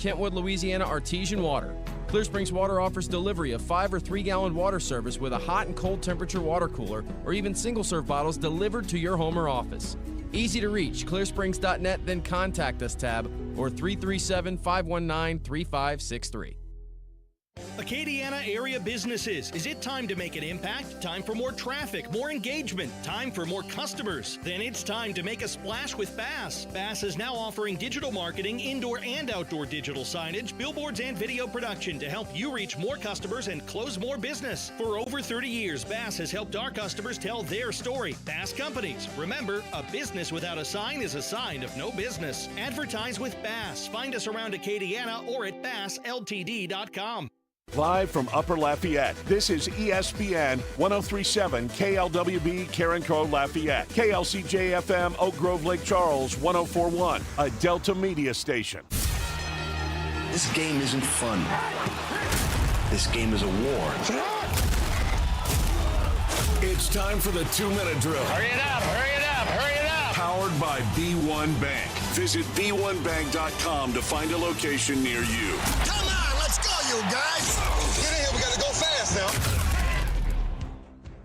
Kentwood, Louisiana Artesian Water. Clear Springs Water offers delivery of 5 or 3 gallon water service with a hot and cold temperature water cooler, or even single-serve bottles delivered to your home or office. Easy to reach, clearsprings.net, then contact us tab, or 337-519-3563. Acadiana area businesses. Is it time to make an impact? Time for more traffic, more engagement, time for more customers? Then it's time to make a splash with Bass. Bass is now offering digital marketing, indoor and outdoor digital signage, billboards, and video production to help you reach more customers and close more business. For over 30 years, Bass has helped our customers tell their story. Bass Companies. Remember, a business without a sign is a sign of no business. Advertise with Bass. Find us around Acadiana or at bassltd.com. Live from Upper Lafayette, this is ESPN 1037 KLWB Carencro Lafayette, KLCJ-FM Oak Grove Lake Charles 1041, a Delta Media station. This game isn't fun. This game is a war. It's time for the 2-minute drill. Hurry it up, hurry it up, hurry it up. Powered by B1 Bank. Visit b1bank.com to find a location near you. Come on, let's go, you guys. Get in here, we gotta go fast now.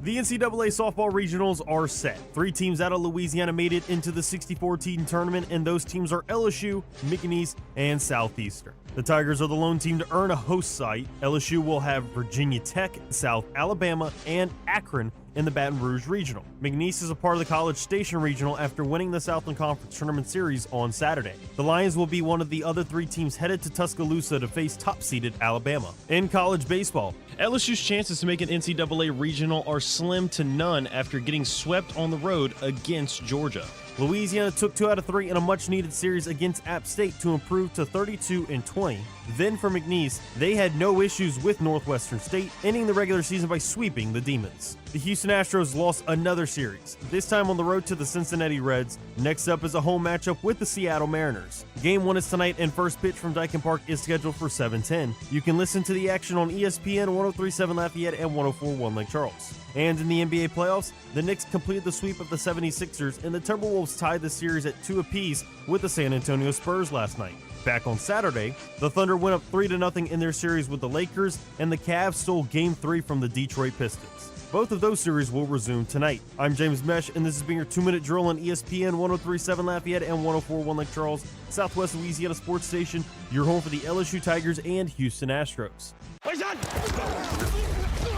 The NCAA softball regionals are set. 3 teams out of Louisiana made it into the 64-team tournament, and those teams are LSU, McNeese, and Southeastern. The Tigers are the lone team to earn a host site. LSU will have Virginia Tech, South Alabama, and Akron in the Baton Rouge Regional. McNeese is a part of the College Station Regional after winning the Southland Conference Tournament Series on Saturday. The Lions will be one of the other 3 teams headed to Tuscaloosa to face top-seeded Alabama. In college baseball, LSU's chances to make an NCAA regional are slim to none after getting swept on the road against Georgia. Louisiana took 2 out of 3 in a much-needed series against App State to improve to 32-20. Then for McNeese, they had no issues with Northwestern State, ending the regular season by sweeping the Demons. The Houston Astros lost another series, this time on the road to the Cincinnati Reds. Next up is a home matchup with the Seattle Mariners. Game 1 is tonight, and first pitch from Dyken Park is scheduled for 7:10. You can listen to the action on ESPN 1037 Lafayette and 1041 Lake Charles. And in the NBA playoffs, the Knicks completed the sweep of the 76ers, and the Timberwolves tied the series at 2 apiece with the San Antonio Spurs last night. Back on Saturday, the Thunder went up 3-0 in their series with the Lakers, and the Cavs stole Game 3 from the Detroit Pistons. Both of those series will resume tonight. I'm James Mesh, and this has been your 2-minute drill on ESPN 1037 Lafayette and 1041 Lake Charles, Southwest Louisiana sports station, your home for the LSU Tigers and Houston Astros.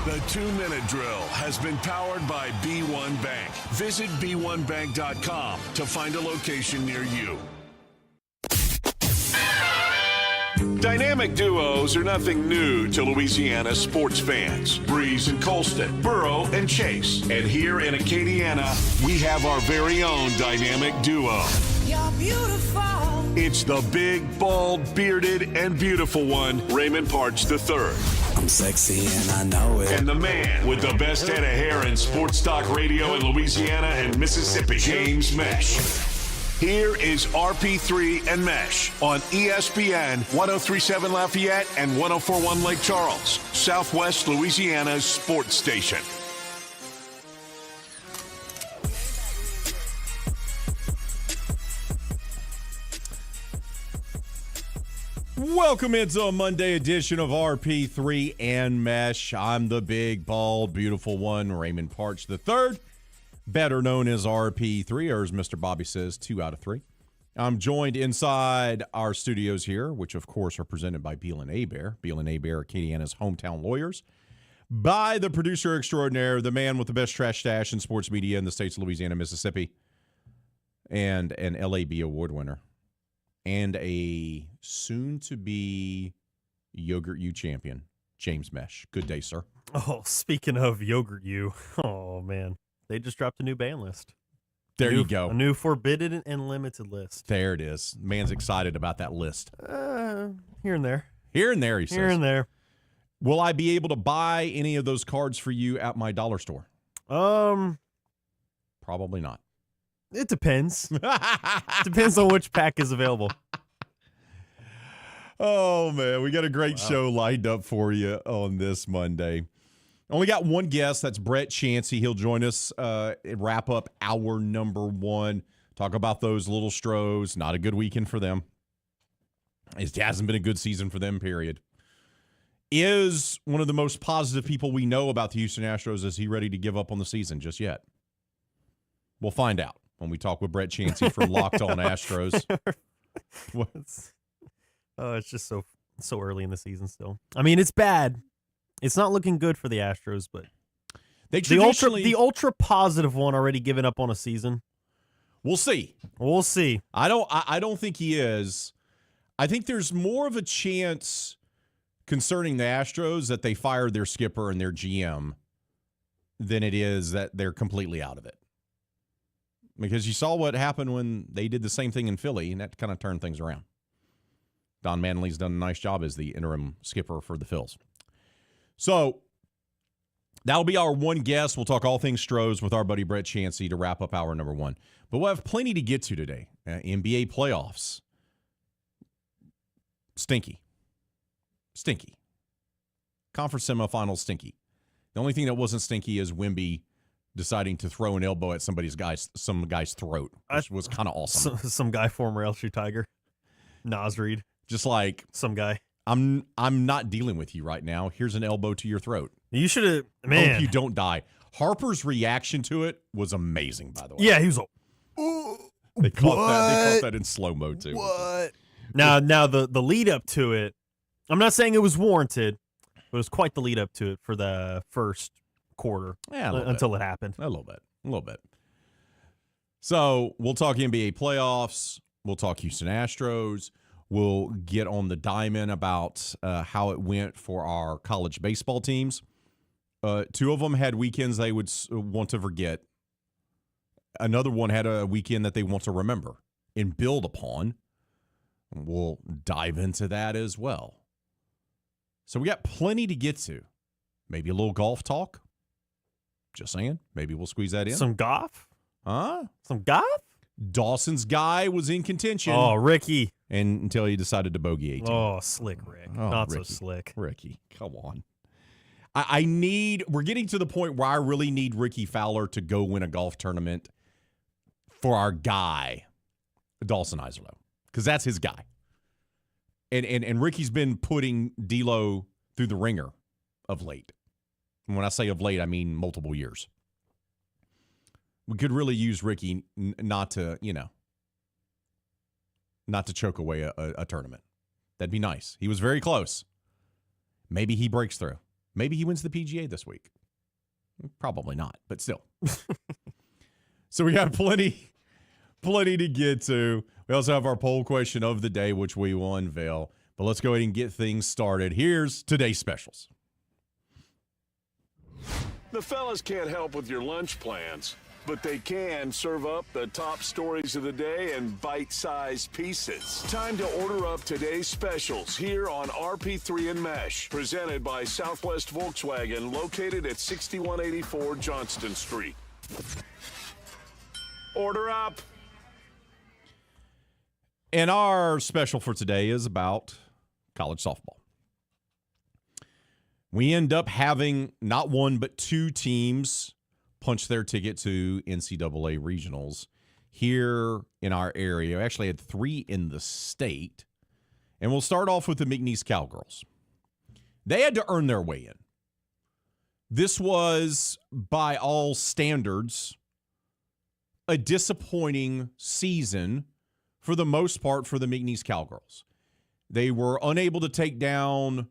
The 2-minute drill has been powered by B1 Bank. Visit b1bank.com to find a location near you. Dynamic duos are nothing new to Louisiana sports fans. Breeze and Colston, Burrow and Chase. And here in Acadiana, we have our very own dynamic duo. You're beautiful. It's the big, bald, bearded, and beautiful one, Raymond Parch III. I'm sexy and I know it. And the man with the best head of hair in sports talk radio in Louisiana and Mississippi, James Mesh. Here is RP3 and Mesh on ESPN 1037 Lafayette and 1041 Lake Charles, Southwest Louisiana's sports station. Welcome into a Monday edition of RP3 and Mesh. I'm the big, bald, beautiful one, Raymond Parch III, better known as RP3, or as Mr. Bobby says, 2 out of 3. I'm joined inside our studios here, which of course are presented by Beal & Hebert. Beal & Hebert, Acadiana's hometown lawyers. By the producer extraordinaire, the man with the best trash stash in sports media in the states of Louisiana, Mississippi, and an LAB award winner. And a soon-to-be Yogurt U champion, James Mesh. Good day, sir. Oh, speaking of Yogurt U, oh, man. They just dropped a new ban list. There you go. A new forbidden and limited list. There it is. Man's excited about that list. Here and there. Here and there, he says. Here and there. Will I be able to buy any of those cards for you at my dollar store? Probably not. It depends. Depends on which pack is available. Oh, man. We got a great show lined up for you on this Monday. Only got one guest. That's Brett Chansey. He'll join us, wrap up hour number 1. Talk about those little Stros. Not a good weekend for them. It hasn't been a good season for them, period. Is one of the most positive people we know about the Houston Astros. Is he ready to give up on the season just yet? We'll find out when we talk with Brett Chansey from Locked On Astros. It's just so early in the season still. I mean, it's bad. It's not looking good for the Astros, but the ultra positive one already given up on a season. We'll see. We'll see. I don't think he is. I think there's more of a chance concerning the Astros that they fired their skipper and their GM than it is that they're completely out of it. Because you saw what happened when they did the same thing in Philly, and that kind of turned things around. Don Manley's done a nice job as the interim skipper for the Phils. So that'll be our one guest. We'll talk all things Stros with our buddy Brett Chansey to wrap up hour number 1. But we'll have plenty to get to today. NBA playoffs. Stinky. Conference semifinals, stinky. The only thing that wasn't stinky is Wemby deciding to throw an elbow at some guy's throat, which was kind of awesome. Some guy, former LSU Tiger, Nas Reed, just like some guy. I'm not dealing with you right now. Here's an elbow to your throat. You should have, man. Hope you don't die. Harper's reaction to it was amazing, by the way. Yeah, he was. They caught that in slow mo too. What? Now the lead up to it. I'm not saying it was warranted, but it was quite the lead up to it for the first quarter until it happened. A little bit. So we'll talk NBA playoffs. We'll talk Houston Astros. We'll get on the diamond about how it went for our college baseball teams. 2 of them had weekends they would want to forget. Another one had a weekend that they want to remember and build upon. We'll dive into that as well. So we got plenty to get to. Maybe a little golf talk. Just saying. Maybe we'll squeeze that in. Some golf? Huh? Some golf? Dawson's guy was in contention. Oh, Ricky. And until he decided to bogey 18. Oh, slick Rick. Not Ricky. So slick. Ricky, come on. We're getting to the point where I really need Ricky Fowler to go win a golf tournament for our guy, Dawson Iserlo, because that's his guy. And Ricky's been putting D'Lo through the ringer of late. And when I say of late, I mean multiple years. We could really use Ricky not to choke away a tournament. That'd be nice. He was very close. Maybe he breaks through. Maybe he wins the PGA this week. Probably not, but still. So we got plenty to get to. We also have our poll question of the day, which we will unveil. But let's go ahead and get things started. Here's today's specials. The fellas can't help with your lunch plans, but they can serve up the top stories of the day in bite-sized pieces. Time to order up today's specials here on RP3 and Mesh, presented by Southwest Volkswagen, located at 6184 Johnston Street. Order up. And our special for today is about college softball. We end up having not one but 2 teams punch their ticket to NCAA regionals here in our area. We actually had 3 in the state. And we'll start off with the McNeese Cowgirls. They had to earn their way in. This was, by all standards, a disappointing season for the most part for the McNeese Cowgirls. They were unable to take down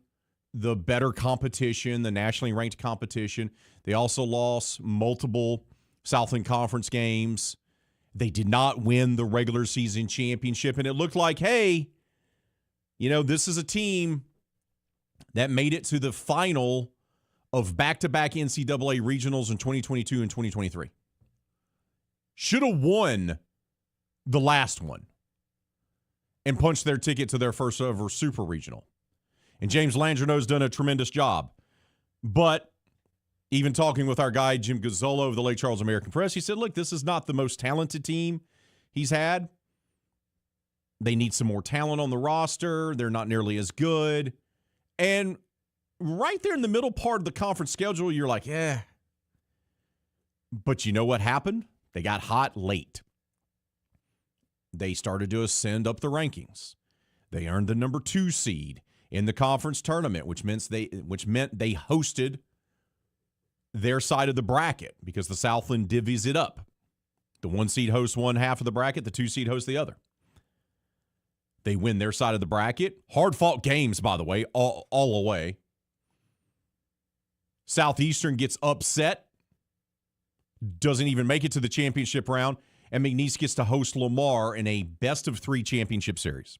the better competition, the nationally ranked competition. They also lost multiple Southland Conference games. They did not win the regular season championship, and it looked like, hey, this is a team that made it to the final of back-to-back NCAA regionals in 2022 and 2023. Should have won the last one and punched their ticket to their first ever super regional. And James Landreneau's done a tremendous job. But even talking with our guy, Jim Gazzolo of the Lake Charles American Press, he said, look, this is not the most talented team he's had. They need some more talent on the roster. They're not nearly as good. And right there in the middle part of the conference schedule, you're like, yeah. But you know what happened? They got hot late. They started to ascend up the rankings. They earned the number 2 seed in the conference tournament, which meant they hosted their side of the bracket because the Southland divvies it up. The 1 seed hosts one half of the bracket, the 2 seed hosts the other. They win their side of the bracket. Hard-fought games, by the way, all away. Southeastern gets upset, doesn't even make it to the championship round, and McNeese gets to host Lamar in a best-of-3 championship series.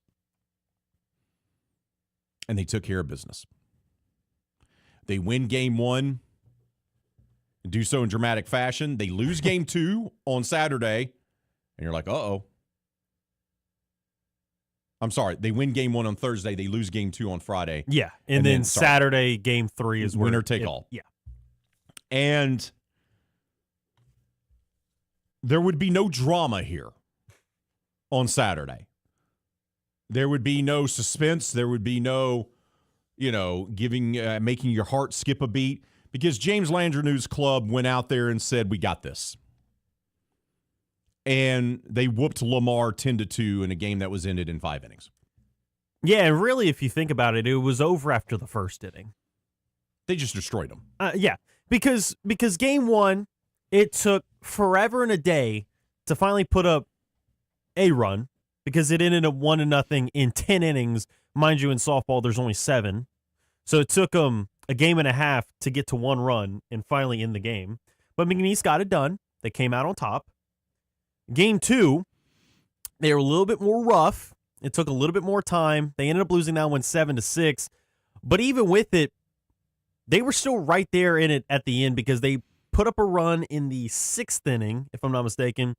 And they took care of business. They win game 1, do so in dramatic fashion. They lose game 2 on Saturday, and you're like, uh-oh. I'm sorry. They win game 1 on Thursday. They lose game 2 on Friday. Yeah, and then Saturday, game 3 is winner take all. Yeah. And there would be no drama here on Saturday. There would be no suspense. There would be no, making your heart skip a beat because James Landreau's club went out there and said, we got this. And they whooped Lamar 10-2 in a game that was ended in 5 innings. Yeah, and really, if you think about it, it was over after the first inning. They just destroyed them. Yeah, because game 1, it took forever and a day to finally put up a run because it ended up 1-0 in 10 innings. Mind you, in softball, there's only 7. So it took them a game and a half to get to 1 run and finally end the game. But McNeese got it done. They came out on top. Game 2, they were a little bit more rough. It took a little bit more time. They ended up losing that one 7-6. But even with it, they were still right there in it at the end because they put up a run in the 6th inning, if I'm not mistaken,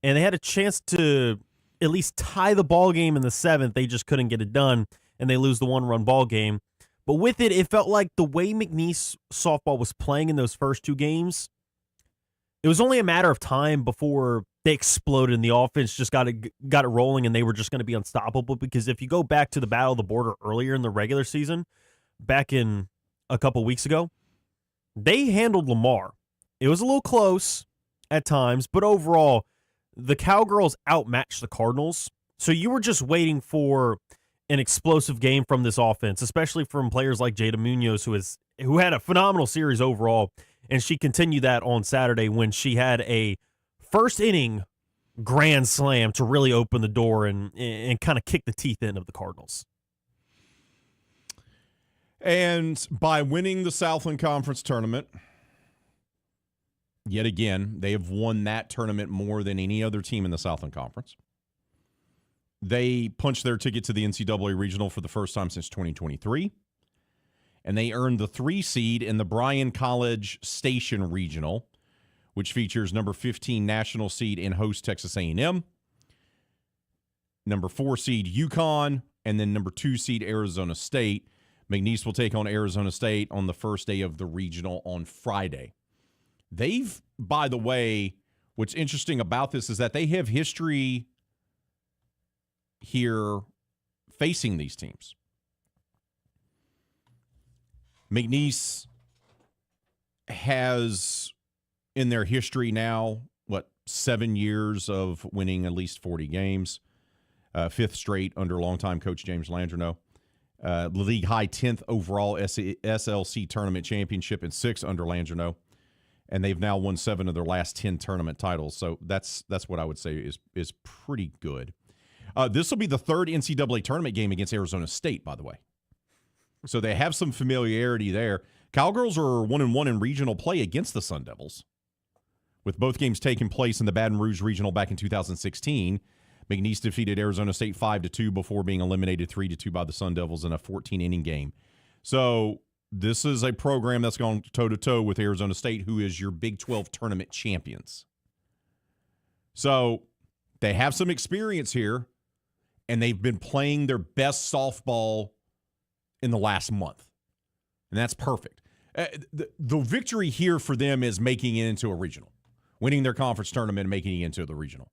and they had a chance to at least tie the ball game in the 7th. They just couldn't get it done, and they lose the 1-run ball game. But with it, it felt like the way McNeese softball was playing in those first 2 games, it was only a matter of time before they exploded and the offense just got it rolling and they were just going to be unstoppable. Because if you go back to the Battle of the Border earlier in the regular season, back in a couple weeks ago, they handled Lamar. It was a little close at times, but overall, the Cowgirls outmatched the Cardinals. So you were just waiting for an explosive game from this offense, especially from players like Jada Munoz, who had a phenomenal series overall. And she continued that on Saturday when she had a first inning grand slam to really open the door and kind of kick the teeth in of the Cardinals. And by winning the Southland Conference tournament, yet again, they have won that tournament more than any other team in the Southland Conference. They punched their ticket to the NCAA Regional for the first time since 2023. And they earned the 3 seed in the Bryan College Station Regional, which features number 15 national seed in host Texas A&M, number 4 seed UConn, and then number 2 seed Arizona State. McNeese will take on Arizona State on the first day of the regional on Friday. They've, by the way, what's interesting about this is that they have history here facing these teams. McNeese has in their history now, 7 years of winning at least 40 games, 5th straight under longtime coach James Landreau. The league high 10th overall SLC tournament championship and 6 under Landreau. And they've now won 7 of their last 10 tournament titles. So that's what I would say is pretty good. This will be the 3rd NCAA tournament game against Arizona State, by the way. So they have some familiarity there. Cowgirls are 1-1 in regional play against the Sun Devils, with both games taking place in the Baton Rouge Regional back in 2016. McNeese defeated Arizona State 5-2 before being eliminated 3-2 by the Sun Devils in a 14-inning game. So this is a program that's gone toe-to-toe with Arizona State, who is your Big 12 tournament champions. So they have some experience here, and they've been playing their best softball in the last month. And that's perfect. The victory here for them is making it into a regional, winning their conference tournament and making it into the regional.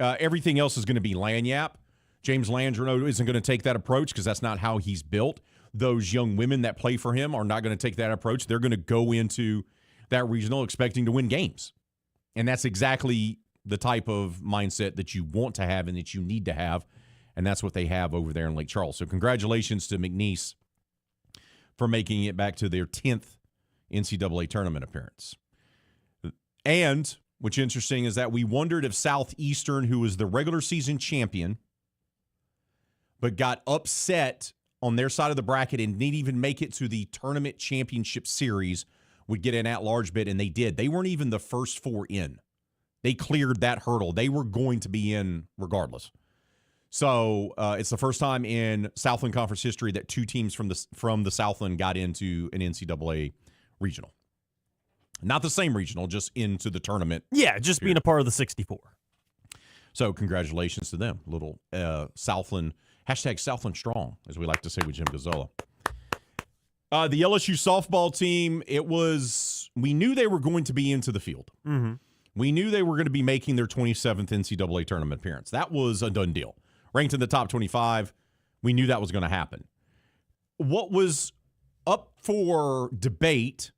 Everything else is going to be lagniappe. James Landreau isn't going to take that approach because that's not how he's built. Those young women that play for him are not going to take that approach. They're going to go into that regional expecting to win games. And that's exactly the type of mindset that you want to have and that you need to have and that's what they have over there in Lake Charles. So congratulations to McNeese for making it back to their 10th NCAA tournament appearance. And what's interesting is that we wondered if Southeastern, who was the regular season champion, but got upset on their side of the bracket and didn't even make it to the tournament championship series, would get an at-large bid, and they did. They weren't even the first 4 in. They cleared that hurdle. They were going to be in regardless. So it's the first time in Southland Conference history that 2 teams from the Southland got into an NCAA regional. Not the same regional, just into the tournament. Yeah, just being a part of the 64. So congratulations to them. Little Southland, hashtag Southland Strong, as we like to say with Jim Gazzola. The LSU softball team, we knew they were going to be into the field. Mm-hmm. We knew they were going to be making their 27th NCAA tournament appearance. That was a done deal. Ranked in the top 25, we knew that was going to happen. What was up for debate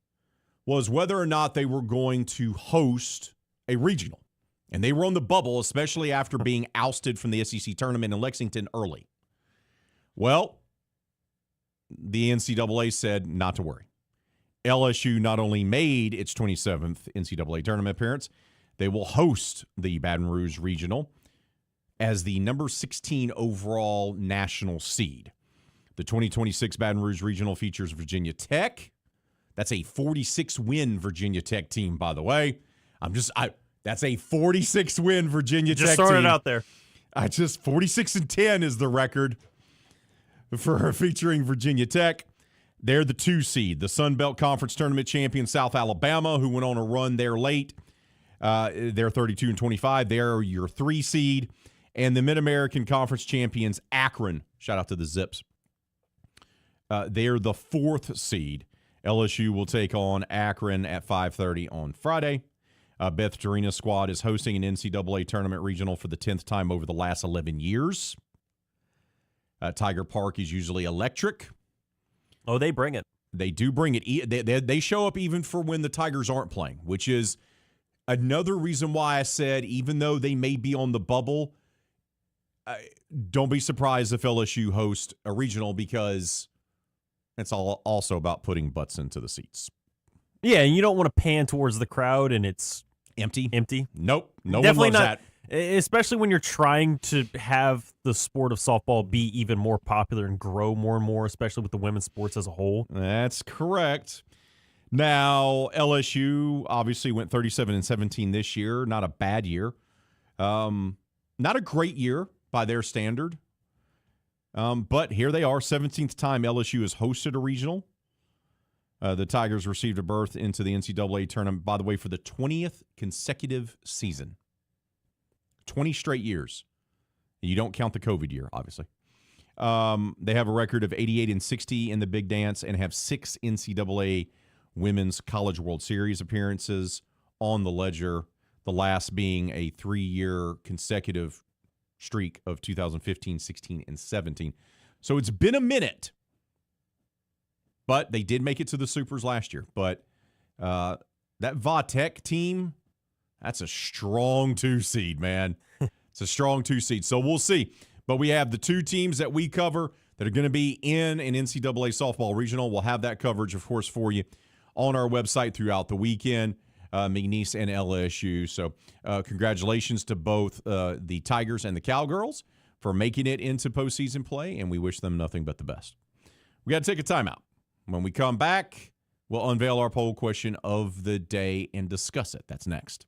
was whether or not they were going to host a regional. And they were on the bubble, especially after being ousted from the SEC tournament in Lexington early. Well, the NCAA said not to worry. LSU not only made its 27th NCAA tournament appearance, they will host the Baton Rouge Regional as the number 16 overall national seed. The 2026 Baton Rouge Regional features Virginia Tech. That's a 46-win Virginia Tech team, by the way. That's a 46-win Virginia Tech team. Just throwing it out there. 46-10 is the record for featuring Virginia Tech. They're the 2 seed. The Sun Belt Conference Tournament champion South Alabama, who went on a run there late. They're 32-25. They're your 3 seed. And the Mid-American Conference champions Akron, shout out to the Zips. They're the 4th seed. LSU will take on Akron at 5:30 on Friday. Beth Torina's squad is hosting an NCAA tournament regional for the 10th time over the last 11 years. Tiger Park is usually electric. Oh, they bring it. They do bring it. They show up even for when the Tigers aren't playing, which is another reason why I said even though they may be on the bubble, don't be surprised if LSU host a regional because it's all also about putting butts into the seats. Yeah, and you don't want to pan towards the crowd and it's empty. Nope. No Definitely one loves that. Especially when you're trying to have the sport of softball be even more popular and grow more and more, especially with the women's sports as a whole. That's correct. Now, LSU obviously went 37-17 this year. Not a bad year. Not a great year by their standard. But here they are, 17th time LSU has hosted a regional. The Tigers received a berth into the NCAA tournament, by the way, for the 20th consecutive season. 20 straight years. You don't count the COVID year, obviously. They have a record of 88-60 in the Big Dance and have 6 NCAA Women's College World Series appearances on the ledger, the last being a 3-year consecutive streak of 2015, 16, and 17. So it's been a minute. But they did make it to the Supers last year. But that Va-Tech team, that's a strong 2 seed, man. It's a strong 2 seed. So we'll see. But we have the 2 teams that we cover that are going to be in an NCAA softball regional. We'll have that coverage, of course, for you on our website throughout the weekend, McNeese and LSU. So congratulations to both the Tigers and the Cowgirls for making it into postseason play, and we wish them nothing but the best. We got to take a timeout. When we come back, we'll unveil our poll question of the day and discuss it. That's next.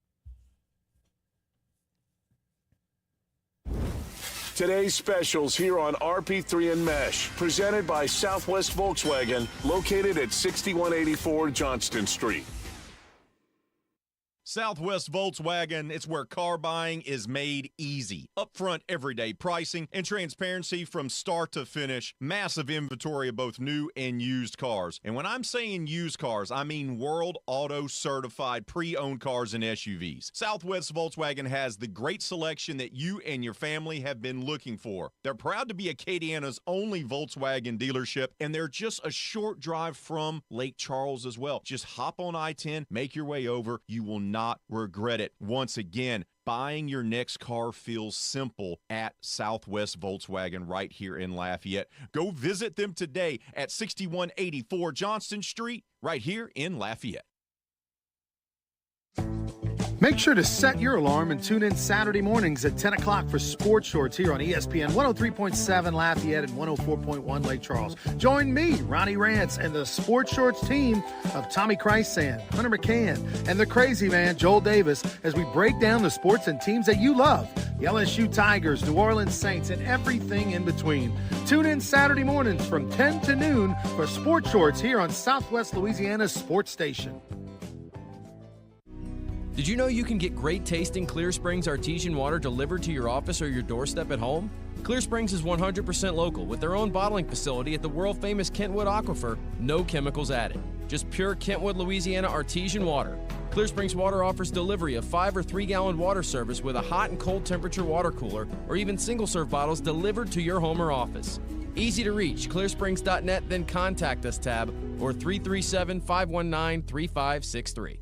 Today's specials here on RP3 and Mesh, presented by Southwest Volkswagen, located at 6184 Johnston Street. Southwest Volkswagen, it's where car buying is made easy. Upfront everyday pricing and transparency from start to finish. Massive inventory of both new and used cars. And when I'm saying used cars, I mean World Auto certified pre-owned cars and SUVs. Southwest Volkswagen has the great selection that you and your family have been looking for. They're proud to be Acadiana's only Volkswagen dealership, and they're just a short drive from Lake Charles as well. Just hop on I-10, make your way over. You will not not regret it. Once again, buying your next car feels simple at Southwest Volkswagen right here in Lafayette. Go visit them today at 6184 Johnston Street right here in Lafayette. Make sure to set your alarm and tune in Saturday mornings at 10 o'clock for Sports Shorts here on ESPN 103.7 Lafayette and 104.1 Lake Charles. Join me, Ronnie Rance, and the Sports Shorts team of Tommy Christsan, Hunter McCann, and the crazy man, Joel Davis, as we break down the sports and teams that you love. The LSU Tigers, New Orleans Saints, and everything in between. Tune in Saturday mornings from 10 to noon for Sports Shorts here on Southwest Louisiana's Sports Station. Did you know you can get great tasting Clear Springs artesian water delivered to your office or your doorstep at home? Clear Springs is 100% local with their own bottling facility at the world-famous Kentwood Aquifer, no chemicals added. Just pure Kentwood, Louisiana artesian water. Clear Springs Water offers delivery of 5 or 3 gallon water service with a hot and cold temperature water cooler or even single-serve bottles delivered to your home or office. Easy to reach, clearsprings.net, then contact us tab or 337-519-3563.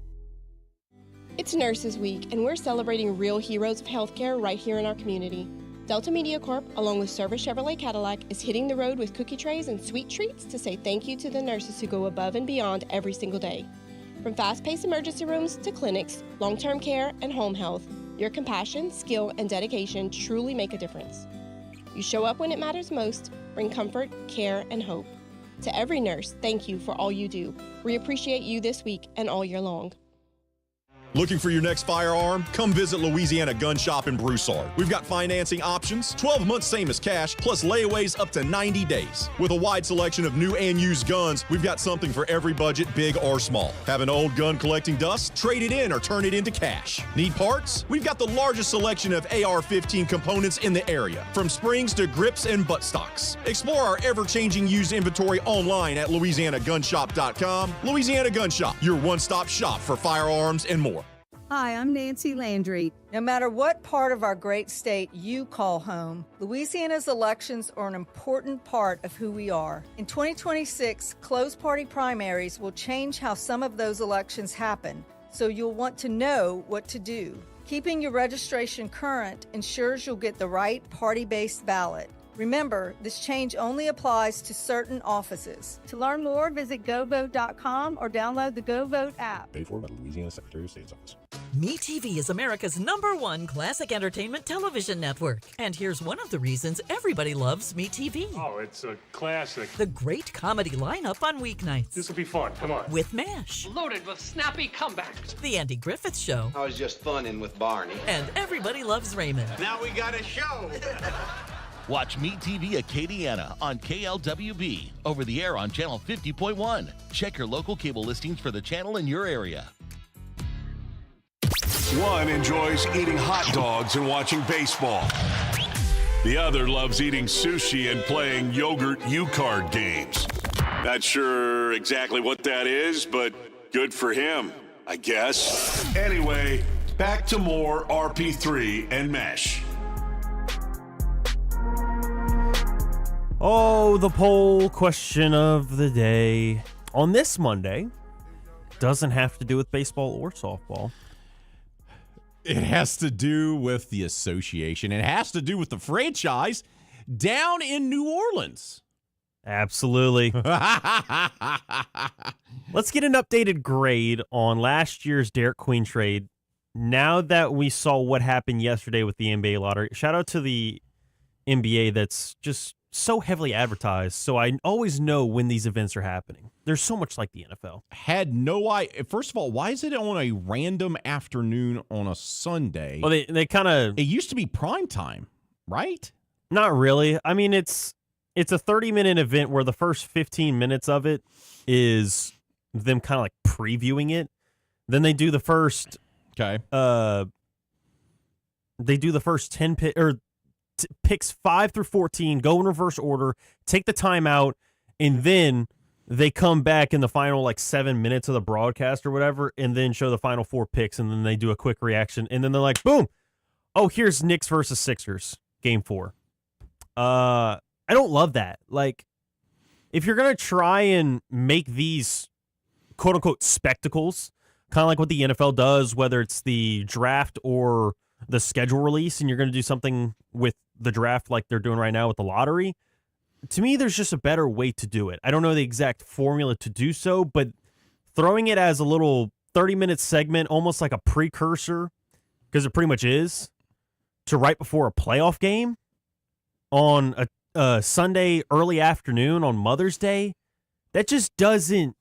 It's Nurses Week, and we're celebrating real heroes of healthcare right here in our community. Delta Media Corp, along with Service Chevrolet Cadillac, is hitting the road with cookie trays and sweet treats to say thank you to the nurses who go above and beyond every single day. From fast-paced emergency rooms to clinics, long-term care, and home health, your compassion, skill, and dedication truly make a difference. You show up when it matters most, bring comfort, care, and hope. To every nurse, thank you for all you do. We appreciate you this week and all year long. Looking for your next firearm? Come visit Louisiana Gun Shop in Broussard. We've got financing options, 12 months same as cash, plus layaways up to 90 days. With a wide selection of new and used guns, we've got something for every budget, big or small. Have an old gun collecting dust? Trade it in or turn it into cash. Need parts? We've got the largest selection of AR-15 components in the area, from springs to grips and buttstocks. Explore our ever-changing used inventory online at louisianagunshop.com. Louisiana Gun Shop, your one-stop shop for firearms and more. Hi, I'm Nancy Landry. No matter what part of our great state you call home, Louisiana's elections are an important part of who we are. In 2026, closed party primaries will change how some of those elections happen, so you'll want to know what to do. Keeping your registration current ensures you'll get the right party-based ballot. Remember, this change only applies to certain offices. To learn more, visit govote.com or download the GoVote app. Paid for by the Louisiana Secretary of State's office. MeTV is America's #1 classic entertainment television network. And here's one of the reasons everybody loves MeTV. Oh, it's a classic. The great comedy lineup on weeknights. This will be fun. Come on. With MASH. Loaded with snappy comebacks. The Andy Griffith Show. I was just funning with Barney. And Everybody Loves Raymond. Now we got a show. Watch MeTV Acadiana on KLWB, over the air on Channel 50.1. Check your local cable listings for the channel in your area. One enjoys eating hot dogs and watching baseball. The other loves eating sushi and playing yogurt U-card games. Not sure exactly what that is, but good for him, I guess. Anyway, back to more RP3 and Mesh. Oh, the poll question of the day on this Monday doesn't have to do with baseball or softball. It has to do with the association. It has to do with the franchise down in New Orleans. Absolutely. Let's get an updated grade on last year's Derek Queen trade. Now that we saw what happened yesterday with the NBA lottery, shout out to the NBA that's just so heavily advertised, so I always know when these events are happening. They're so much like the NFL. Had no idea. First of all, why is it on a random afternoon on a Sunday? Well, they kind of... It used to be prime time, right? Not really. I mean, it's a 30-minute event where the first 15 minutes of it is them kind of like previewing it. Then they do the first... Okay. They do the first 10 picks 5 through 14, go in reverse order, take the timeout, and then they come back in the final like 7 minutes of the broadcast or whatever, and then show the final 4 picks, and then they do a quick reaction, and then they're like, boom, oh, here's Knicks versus Sixers, game 4. I don't love that. Like, if you're going to try and make these quote-unquote spectacles kind of like what the NFL does, whether it's the draft or the schedule release, and you're going to do something with the draft like they're doing right now with the lottery. To me, there's just a better way to do it. I don't know the exact formula to do so, but throwing it as a little 30-minute segment, almost like a precursor, because it pretty much is, to right before a playoff game on a Sunday early afternoon on Mother's Day, that just doesn't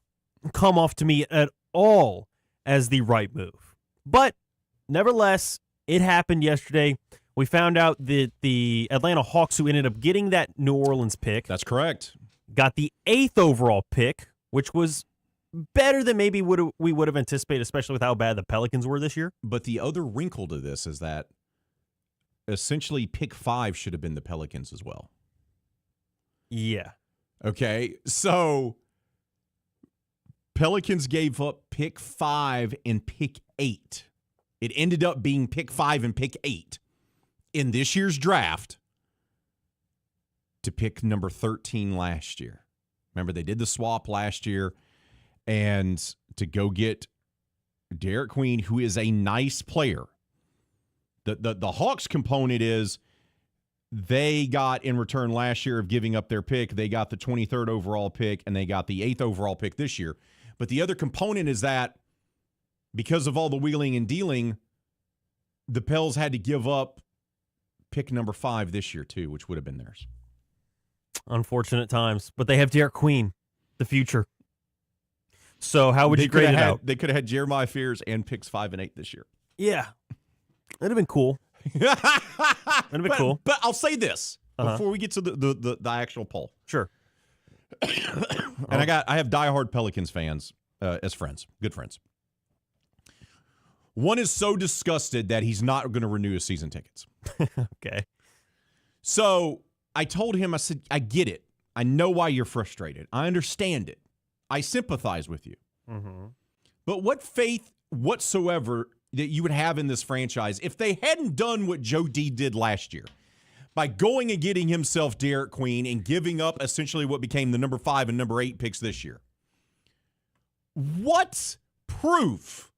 come off to me at all as the right move. But nevertheless, it happened yesterday. We found out that the Atlanta Hawks, who ended up getting that New Orleans pick, that's correct, got the 8th overall pick, which was better than maybe we would have anticipated, especially with how bad the Pelicans were this year. But the other wrinkle to this is that essentially pick 5 should have been the Pelicans as well. Yeah. Okay, so Pelicans gave up pick 5 and pick 8. It ended up being pick 5 and pick 8 in this year's draft to pick number 13 last year. Remember, they did the swap last year, and to go get Derek Queen, who is a nice player. The Hawks component is they got in return last year of giving up their pick. They got the 23rd overall pick, and they got the 8th overall pick this year. But the other component is that because of all the wheeling and dealing, the Pels had to give up pick number 5 this year too, which would have been theirs. Unfortunate times. But they have Derek Queen, the future. So how would you grade it out? They could have had Jeremiah Fears and picks 5 and 8 this year. Yeah. That'd have been cool. That'd have been cool. But I'll say this before we get to the actual poll. Sure. And I have diehard Pelicans fans as friends, good friends. One is so disgusted that he's not going to renew his season tickets. Okay. So I told him, I said, I get it. I know why you're frustrated. I understand it. I sympathize with you. Mm-hmm. But what faith whatsoever that you would have in this franchise if they hadn't done what Joe D did last year by going and getting himself Derek Queen and giving up essentially what became the number 5 and number 8 picks this year? What proof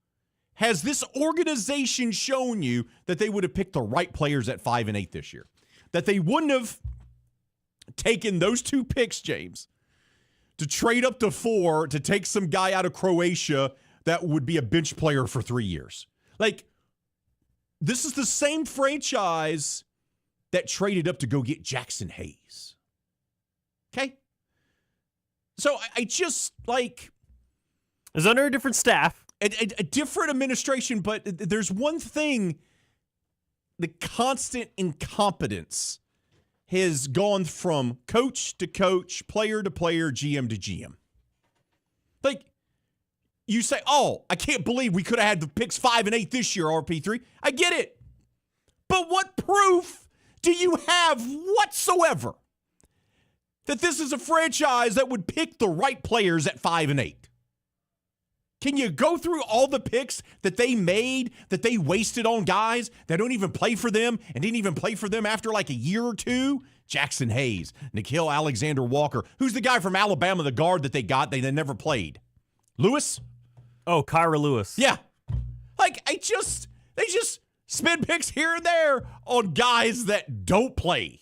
has this organization shown you that they would have picked the right players at 5 and 8 this year? That they wouldn't have taken those 2 picks, James, to trade up to 4 to take some guy out of Croatia that would be a bench player for 3 years. Like, this is the same franchise that traded up to go get Jackson Hayes. Okay? So I just, like... It's under a different staff. A different administration, but there's one thing. The constant incompetence has gone from coach to coach, player to player, GM to GM. Like, you say, oh, I can't believe we could have had the picks 5 and 8 this year, RP3. I get it. But what proof do you have whatsoever that this is a franchise that would pick the right players at 5 and 8? Can you go through all the picks that they made, that they wasted on guys that don't even play for them and didn't even play for them after like a year or two? Jackson Hayes, Nickeil Alexander-Walker. Who's the guy from Alabama, the guard that they got, they never played? Lewis? Oh, Kyra Lewis. Yeah. Like, they just spend picks here and there on guys that don't play.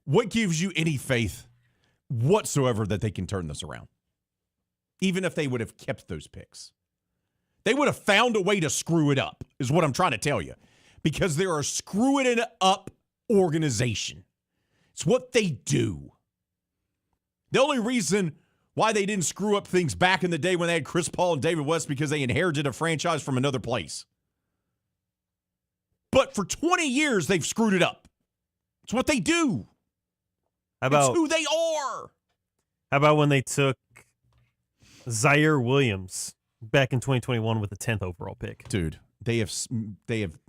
What gives you any faith whatsoever that they can turn this around? Even if they would have kept those picks. They would have found a way to screw it up, is what I'm trying to tell you. Because they're a screwing it up organization. It's what they do. The only reason why they didn't screw up things back in the day when they had Chris Paul and David West because they inherited a franchise from another place. But for 20 years, they've screwed it up. It's what they do. It's who they are. How about when they took Zaire Williams back in 2021 with the 10th overall pick? Dude, they have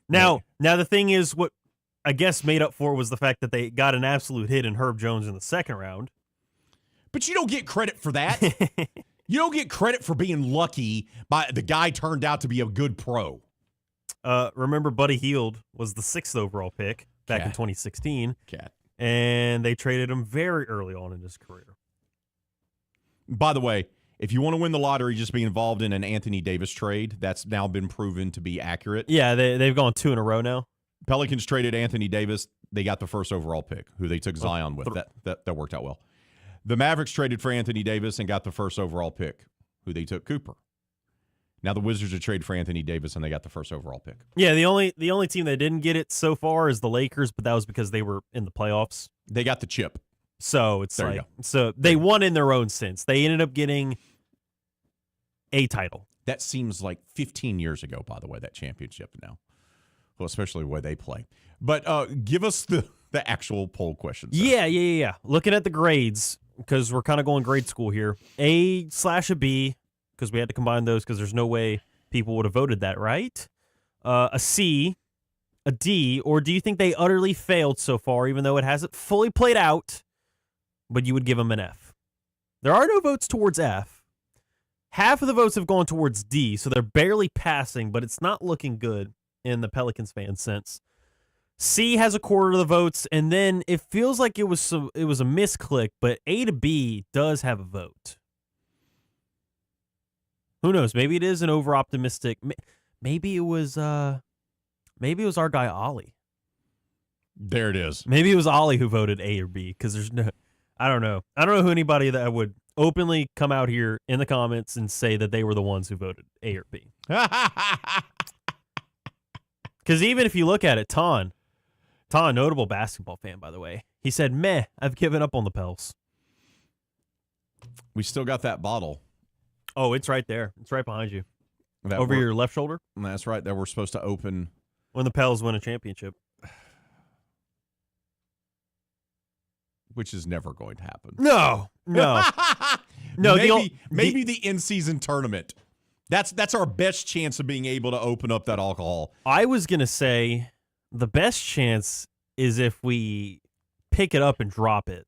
Now the thing is, what I guess made up for it was the fact that they got an absolute hit in Herb Jones in the second round. But you don't get credit for that. You don't get credit for being lucky by the guy turned out to be a good pro. Remember, Buddy Hield was the 6th overall pick back in 2016. And they traded him very early on in his career. By the way, If you want to win the lottery, just be involved in an Anthony Davis trade. That's now been proven to be accurate. Yeah, they've gone 2 in a row now. Pelicans traded Anthony Davis. They got the first overall pick, who they took Zion with. That worked out well. The Mavericks traded for Anthony Davis and got the first overall pick, who they took Cooper. Now the Wizards are traded for Anthony Davis, and they got the first overall pick. Yeah, the only team that didn't get it so far is the Lakers, but that was because they were in the playoffs. They got the chip. So it's so they won in their own sense. They ended up getting a title. That seems like 15 years ago, by the way, that championship now. Well, especially the way they play. But give us the actual poll questions. Yeah. Looking at the grades, because we're kind of going grade school here. A/a B, because we had to combine those because there's no way people would have voted that, right? A C, a D, or do you think they utterly failed so far, even though it hasn't fully played out, but you would give them an F? There are no votes towards F. Half of the votes have gone towards D, so they're barely passing, but it's not looking good in the Pelicans fan sense. C has a quarter of the votes, and then it feels like it was a misclick, but A to B does have a vote. Who knows? Maybe it is an over-optimistic. Maybe it was our guy Ollie. There it is. Maybe it was Ollie who voted A or B, because there's no. I don't know who anybody that would openly come out here in the comments and say that they were the ones who voted A or B. Because even if you look at it, Ton, notable basketball fan, by the way, he said, "Meh, I've given up on the Pels." We still got that bottle. Oh, it's right there. It's right behind you. That over your left shoulder? That's right. That we're supposed to open when the Pels win a championship. Which is never going to happen. No. No. Maybe the in-season tournament. That's our best chance of being able to open up that alcohol. I was going to say the best chance is if we pick it up and drop it.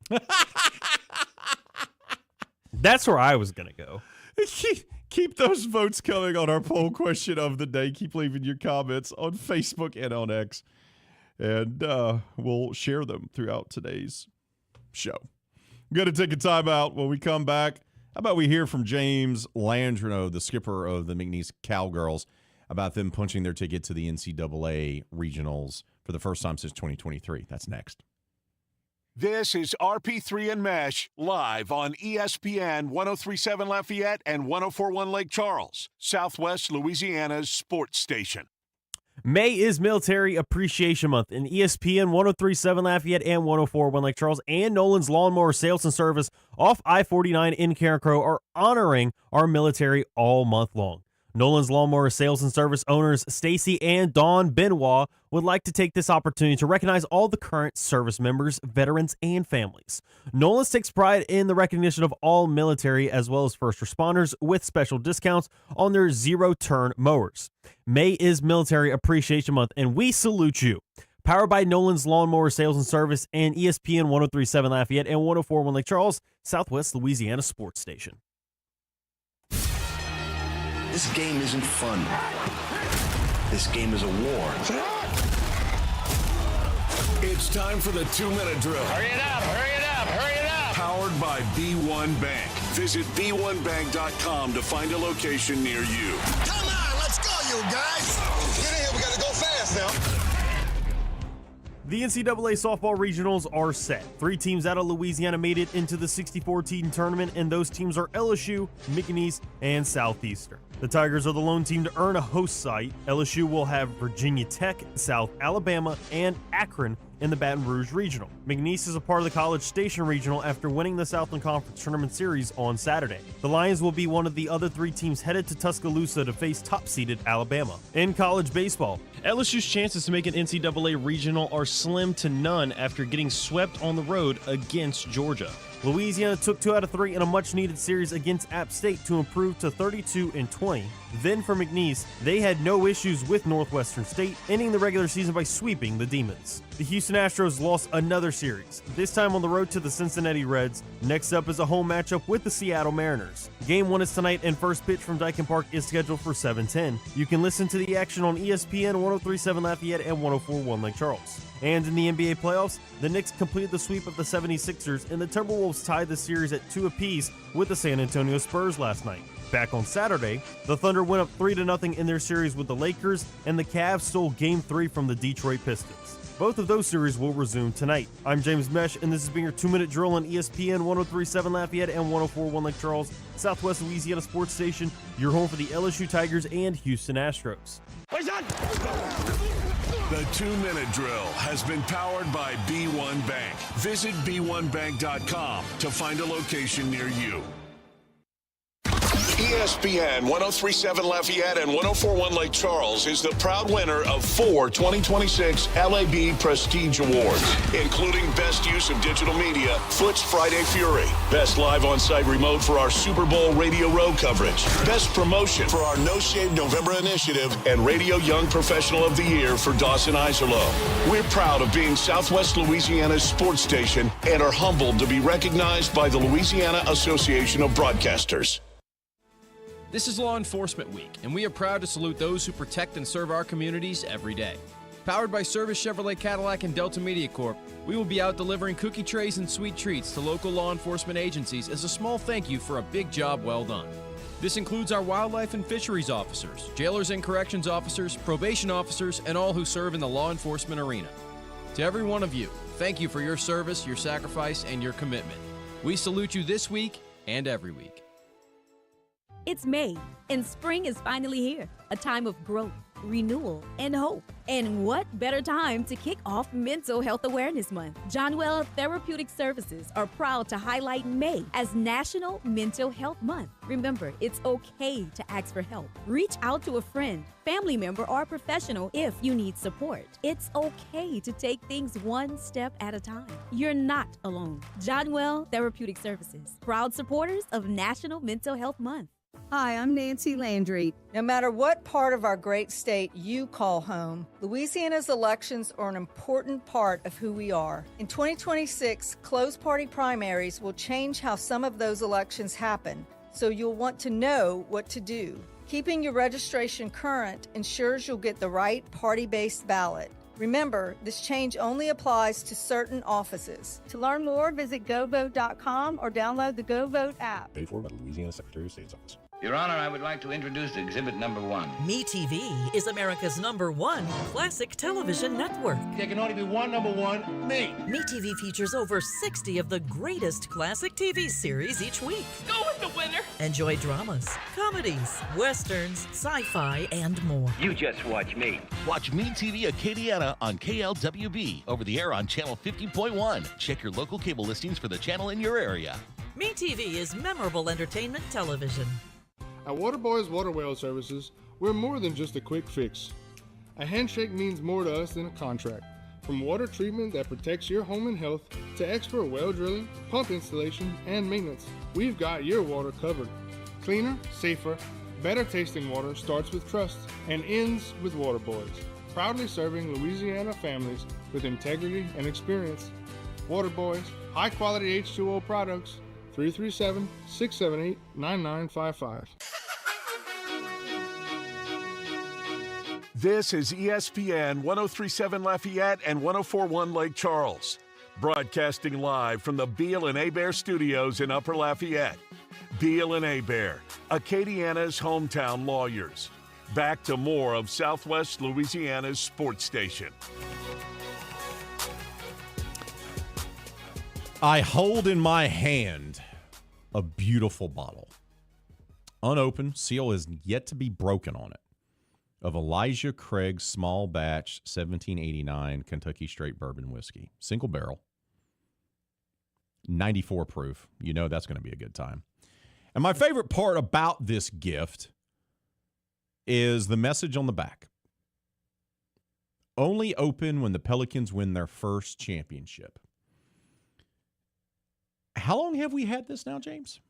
That's where I was going to go. Keep those votes coming on our poll question of the day. Keep leaving your comments on Facebook and on X. And we'll share them throughout today's show. I'm going to take a timeout. When we come back, how about we hear from James Landreneau, the skipper of the McNeese Cowgirls, about them punching their ticket to the NCAA regionals for the first time since 2023. That's next. This is RP3 and Mesh live on ESPN 103.7 Lafayette and 104.1 Lake Charles, Southwest Louisiana's sports station. May is Military Appreciation Month, and ESPN 103.7 Lafayette and 104.1 Lake Charles and Nolan's Lawnmower Sales and Service off I-49 in Carencro are honoring our military all month long. Nolan's Lawnmower Sales and Service owners Stacy and Dawn Benoit would like to take this opportunity to recognize all the current service members, veterans, and families. Nolan's takes pride in the recognition of all military as well as first responders with special discounts on their zero-turn mowers. May is Military Appreciation Month, and we salute you. Powered by Nolan's Lawnmower Sales and Service and ESPN 103.7 Lafayette and 104.1 Lake Charles, Southwest Louisiana Sports Station. This game isn't fun. This game is a war. It's time for the 2-minute drill. Hurry it up, hurry it up, hurry it up. Powered by B1 Bank. Visit b1bank.com to find a location near you. Come on, let's go, you guys. Get in here, we gotta go fast now. The NCAA softball regionals are set. 3 teams out of Louisiana made it into the 64-team tournament, and those teams are LSU, McNeese, and Southeastern. The Tigers are the lone team to earn a host site. LSU will have Virginia Tech, South Alabama, and Akron in the Baton Rouge Regional. McNeese is a part of the College Station Regional after winning the Southland Conference Tournament Series on Saturday. The Lions will be one of the other 3 teams headed to Tuscaloosa to face top-seeded Alabama. In college baseball, LSU's chances to make an NCAA regional are slim to none after getting swept on the road against Georgia. Louisiana took 2 out of 3 in a much-needed series against App State to improve to 32-20. Then for McNeese, they had no issues with Northwestern State, ending the regular season by sweeping the Demons. The Houston Astros lost another series, this time on the road to the Cincinnati Reds. Next up is a home matchup with the Seattle Mariners. Game 1 is tonight, and first pitch from Dyken Park is scheduled for 7:10. You can listen to the action on ESPN 103.7 Lafayette and 104.1 Lake Charles. And in the NBA playoffs, the Knicks completed the sweep of the 76ers, and the Timberwolves tied the series at 2 apiece with the San Antonio Spurs last night. Back on Saturday, the Thunder went up 3-0 in their series with the Lakers, and the Cavs stole Game 3 from the Detroit Pistons. Both of those series will resume tonight. I'm James Mesh, and this has been your 2-minute drill on ESPN 103.7 Lafayette and 104.1 Lake Charles, Southwest Louisiana sports station, your home for the LSU Tigers and Houston Astros. The 2-minute drill has been powered by B1 Bank. Visit b1bank.com to find a location near you. ESPN 103.7 Lafayette and 104.1 Lake Charles is the proud winner of 4 2026 LAB Prestige Awards, including Best Use of Digital Media, Foot's Friday Fury, Best Live On-Site Remote for our Super Bowl Radio Road coverage, Best Promotion for our No Shave November initiative, and Radio Young Professional of the Year for Dawson Iserloh. We're proud of being Southwest Louisiana's sports station and are humbled to be recognized by the Louisiana Association of Broadcasters. This is Law Enforcement Week, and we are proud to salute those who protect and serve our communities every day. Powered by Service Chevrolet Cadillac and Delta Media Corp., we will be out delivering cookie trays and sweet treats to local law enforcement agencies as a small thank you for a big job well done. This includes our wildlife and fisheries officers, jailers and corrections officers, probation officers, and all who serve in the law enforcement arena. To every one of you, thank you for your service, your sacrifice, and your commitment. We salute you this week and every week. It's May, and spring is finally here, a time of growth, renewal, and hope. And what better time to kick off Mental Health Awareness Month? Johnwell Therapeutic Services are proud to highlight May as National Mental Health Month. Remember, it's okay to ask for help. Reach out to a friend, family member, or professional if you need support. It's okay to take things one step at a time. You're not alone. Johnwell Therapeutic Services, proud supporters of National Mental Health Month. Hi, I'm Nancy Landry. No matter what part of our great state you call home, Louisiana's elections are an important part of who we are. In 2026, closed party primaries will change how some of those elections happen, so you'll want to know what to do. Keeping your registration current ensures you'll get the right party-based ballot. Remember, this change only applies to certain offices. To learn more, visit govote.com or download the GoVote app. Paid for by the Louisiana Secretary of State's office. Your Honor, I would like to introduce exhibit number 1. MeTV is America's #1 classic television network. There can only be one number 1, me. MeTV features over 60 of the greatest classic TV series each week. Go with the winner. Enjoy dramas, comedies, westerns, sci-fi, and more. You just watch me. Watch MeTV Acadiana on KLWB over the air on channel 50.1. Check your local cable listings for the channel in your area. MeTV is memorable entertainment television. At Waterboys Water Well Services, we're more than just a quick fix. A handshake means more to us than a contract. From water treatment that protects your home and health to expert well drilling, pump installation, and maintenance, we've got your water covered. Cleaner, safer, better tasting water starts with trust and ends with Waterboys. Proudly serving Louisiana families with integrity and experience. Waterboys, high quality H2O products, 337-678-9955. This is ESPN 103.7 Lafayette and 104.1 Lake Charles, broadcasting live from the Beal and Hebert studios in Upper Lafayette. Beal and Hebert, Acadiana's hometown lawyers. Back to more of Southwest Louisiana's sports station. I hold in my hand a beautiful bottle. Unopened, seal is yet to be broken on it, of Elijah Craig Small Batch 1789 Kentucky Straight Bourbon Whiskey. Single barrel. 94 proof. You know that's going to be a good time. And my favorite part about this gift is the message on the back. Only open when the Pelicans win their first championship. How long have we had this now, James?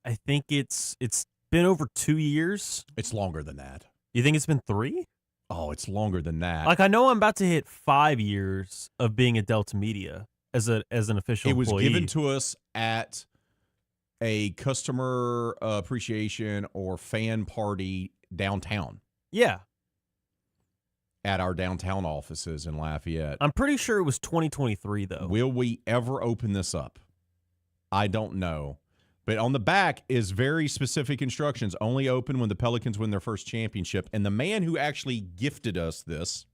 I think it's been over 2 years. It's longer than that. You think it's been 3? Oh, it's longer than that. Like, I know I'm about to hit 5 years of being at Delta Media as an official employee. It was given to us at a customer appreciation or fan party downtown. Yeah. at our downtown offices in Lafayette. I'm pretty sure it was 2023, though. Will we ever open this up? I don't know. But on the back is very specific instructions. Only open when the Pelicans win their first championship. And the man who actually gifted us this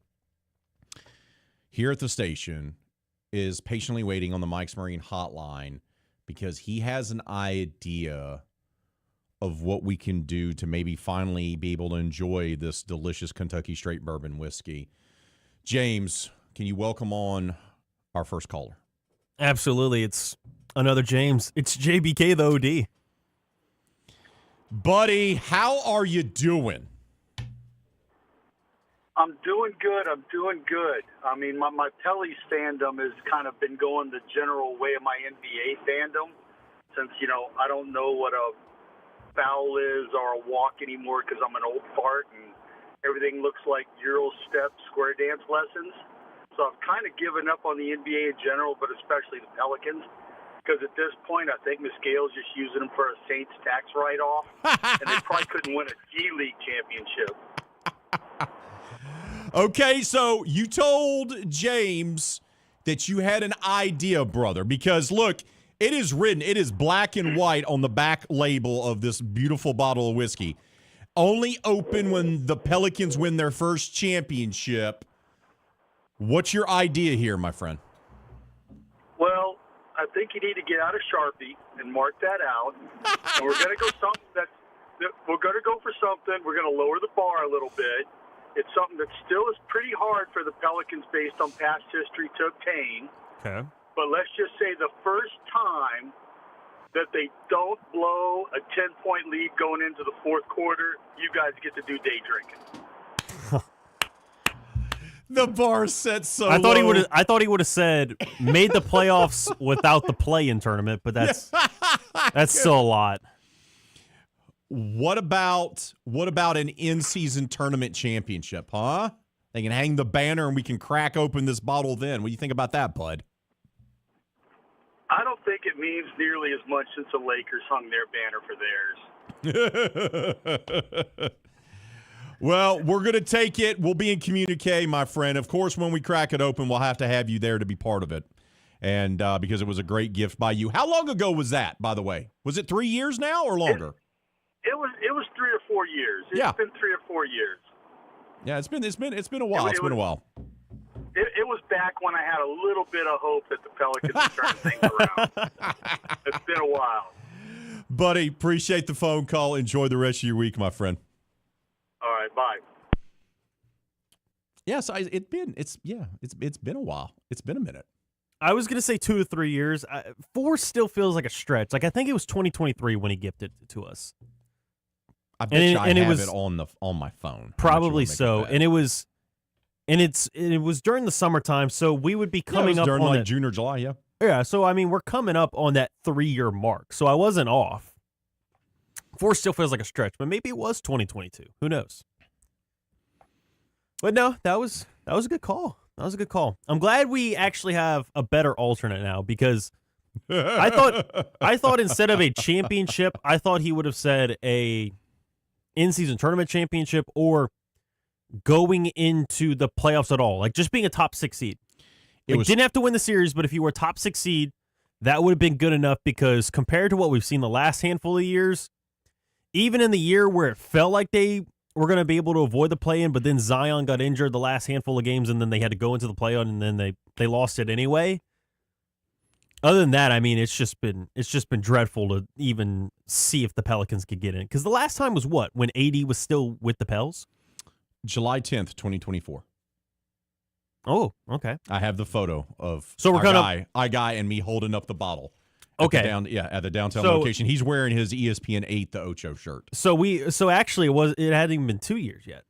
here at the station is patiently waiting on the Mike's Marine hotline because he has an idea of what we can do to maybe finally be able to enjoy this delicious Kentucky straight bourbon whiskey. James, can you welcome on our first caller? Absolutely. It's another James. It's JBK, the OD. Buddy, how are you doing? I'm doing good. I mean, my Pelly's fandom has kind of been going the general way of my NBA fandom since, I don't know what a foul is or a walk anymore because I'm an old fart and everything looks like Euro step square dance lessons. So I've kind of given up on the NBA in general, but especially the Pelicans, because at this point I think Muscale's just using them for a Saints tax write-off, and they probably couldn't win a G-League championship. Okay, so you told James that you had an idea, brother, because look, it is written, it is black and white on the back label of this beautiful bottle of whiskey. Only open when the Pelicans win their first championship. What's your idea here, my friend? Well, I think you need to get out a Sharpie and mark that out. And we're going to go we're going to go for something. We're going to lower the bar a little bit. It's something that still is pretty hard for the Pelicans based on past history to obtain. Okay. But let's just say the first time that they don't blow a 10-point lead going into the fourth quarter, you guys get to do day drinking. The bar set so I thought low. I thought he would have said made the playoffs without the play-in tournament, but that's still a lot. What about an in-season tournament championship, huh? They can hang the banner and we can crack open this bottle then. What do you think about that, bud? I don't think it means nearly as much since the Lakers hung their banner for theirs. Well, we're going to take it. We'll be in communique, my friend. Of course, when we crack it open, we'll have to have you there to be part of it. And because it was a great gift by you. How long ago was that, by the way? Was it 3 years now or longer? It was 3 or 4 years. It's been 3 or 4 years. Yeah, it's been a while. It's been a while. It was back when I had a little bit of hope that the Pelicans would turn things around. It's been a while. Buddy, appreciate the phone call. Enjoy the rest of your week, my friend. All right, bye. Yes, it's been a while. It's been a minute. I was going to say 2 to 3 years. 4 still feels like a stretch. Like I think it was 2023 when he gifted it to us. I bet you I have it on my phone. Probably so. And it was during the summertime, so we would be coming up during on like June or July, yeah. Yeah, so I mean we're coming up on that 3-year mark. So I wasn't off. 4 still feels like a stretch, but maybe it was 2022. Who knows? But no, that was a good call. That was a good call. I'm glad we actually have a better alternate now because I thought instead of a championship, I thought he would have said a in-season tournament championship or going into the playoffs at all, like just being a top 6 seed. Didn't have to win the series, but if you were a top 6 seed, that would have been good enough because compared to what we've seen the last handful of years, even in the year where it felt like they were going to be able to avoid the play-in, but then Zion got injured the last handful of games, and then they had to go into the play-in, and then they lost it anyway. Other than that, I mean, it's just been dreadful to even see if the Pelicans could get in. Because the last time was what? When AD was still with the Pels? July 10th, 2024. Oh, okay. I have the photo of our guy and me holding up the bottle. Okay. At the downtown location. He's wearing his ESPN 8 The Ocho shirt. So actually it hadn't even been 2 years yet.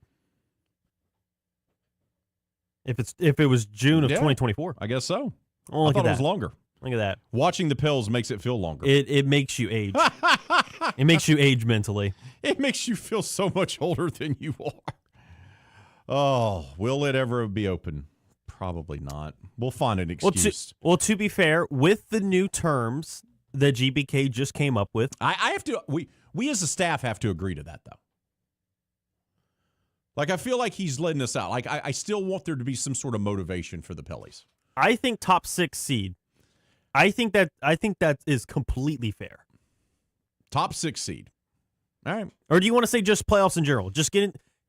If it was June of 2024. I guess so. Oh, I thought it was longer. Look at that. Watching the Pels makes it feel longer. It makes you age. It makes you age mentally. It makes you feel so much older than you are. Oh, will it ever be open? Probably not. We'll find an excuse. Well, to be fair, with the new terms that GBK just came up with, I have to. We as a staff have to agree to that, though. Like, I feel like he's letting us out. Like, I still want there to be some sort of motivation for the Pellies. I think top 6 seed. I think that is completely fair. Top 6 seed. All right. Or do you want to say just playoffs in general? Just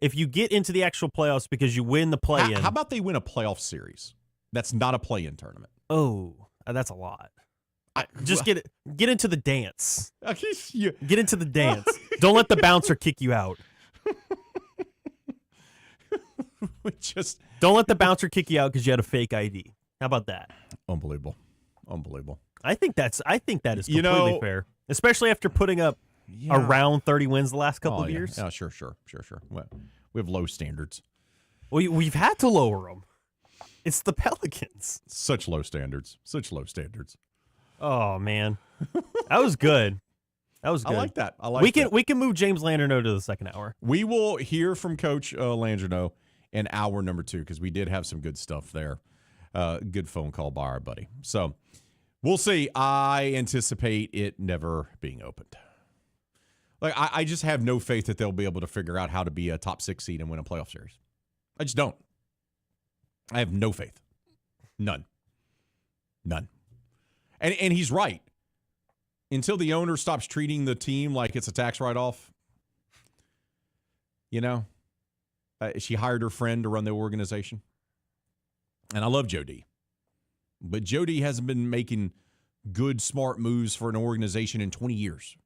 if you get into the actual playoffs because you win the play-in. How about they win a playoff series? That's not a play-in tournament. Oh, that's a lot. Just get into the dance. Get into the dance. Don't let the bouncer kick you out. Don't let the bouncer kick you out because you had a fake ID. How about that? Unbelievable. I think that is completely fair, especially after putting up around 30 wins the last couple of years. Yeah, sure. Well, we have low standards. We've had to lower them. It's the Pelicans. Such low standards. Oh man, that was good. I like that. We can move James Landreneau to the second hour. We will hear from Coach Landreneau in hour number 2 because we did have some good stuff there. Good phone call by our buddy. So we'll see. I anticipate it never being opened. Like I just have no faith that they'll be able to figure out how to be a top 6 seed and win a playoff series. I just don't. I have no faith. None. And he's right. Until the owner stops treating the team like it's a tax write-off, she hired her friend to run the organization. And I love Jody. But Jody hasn't been making good, smart moves for an organization in 20 years.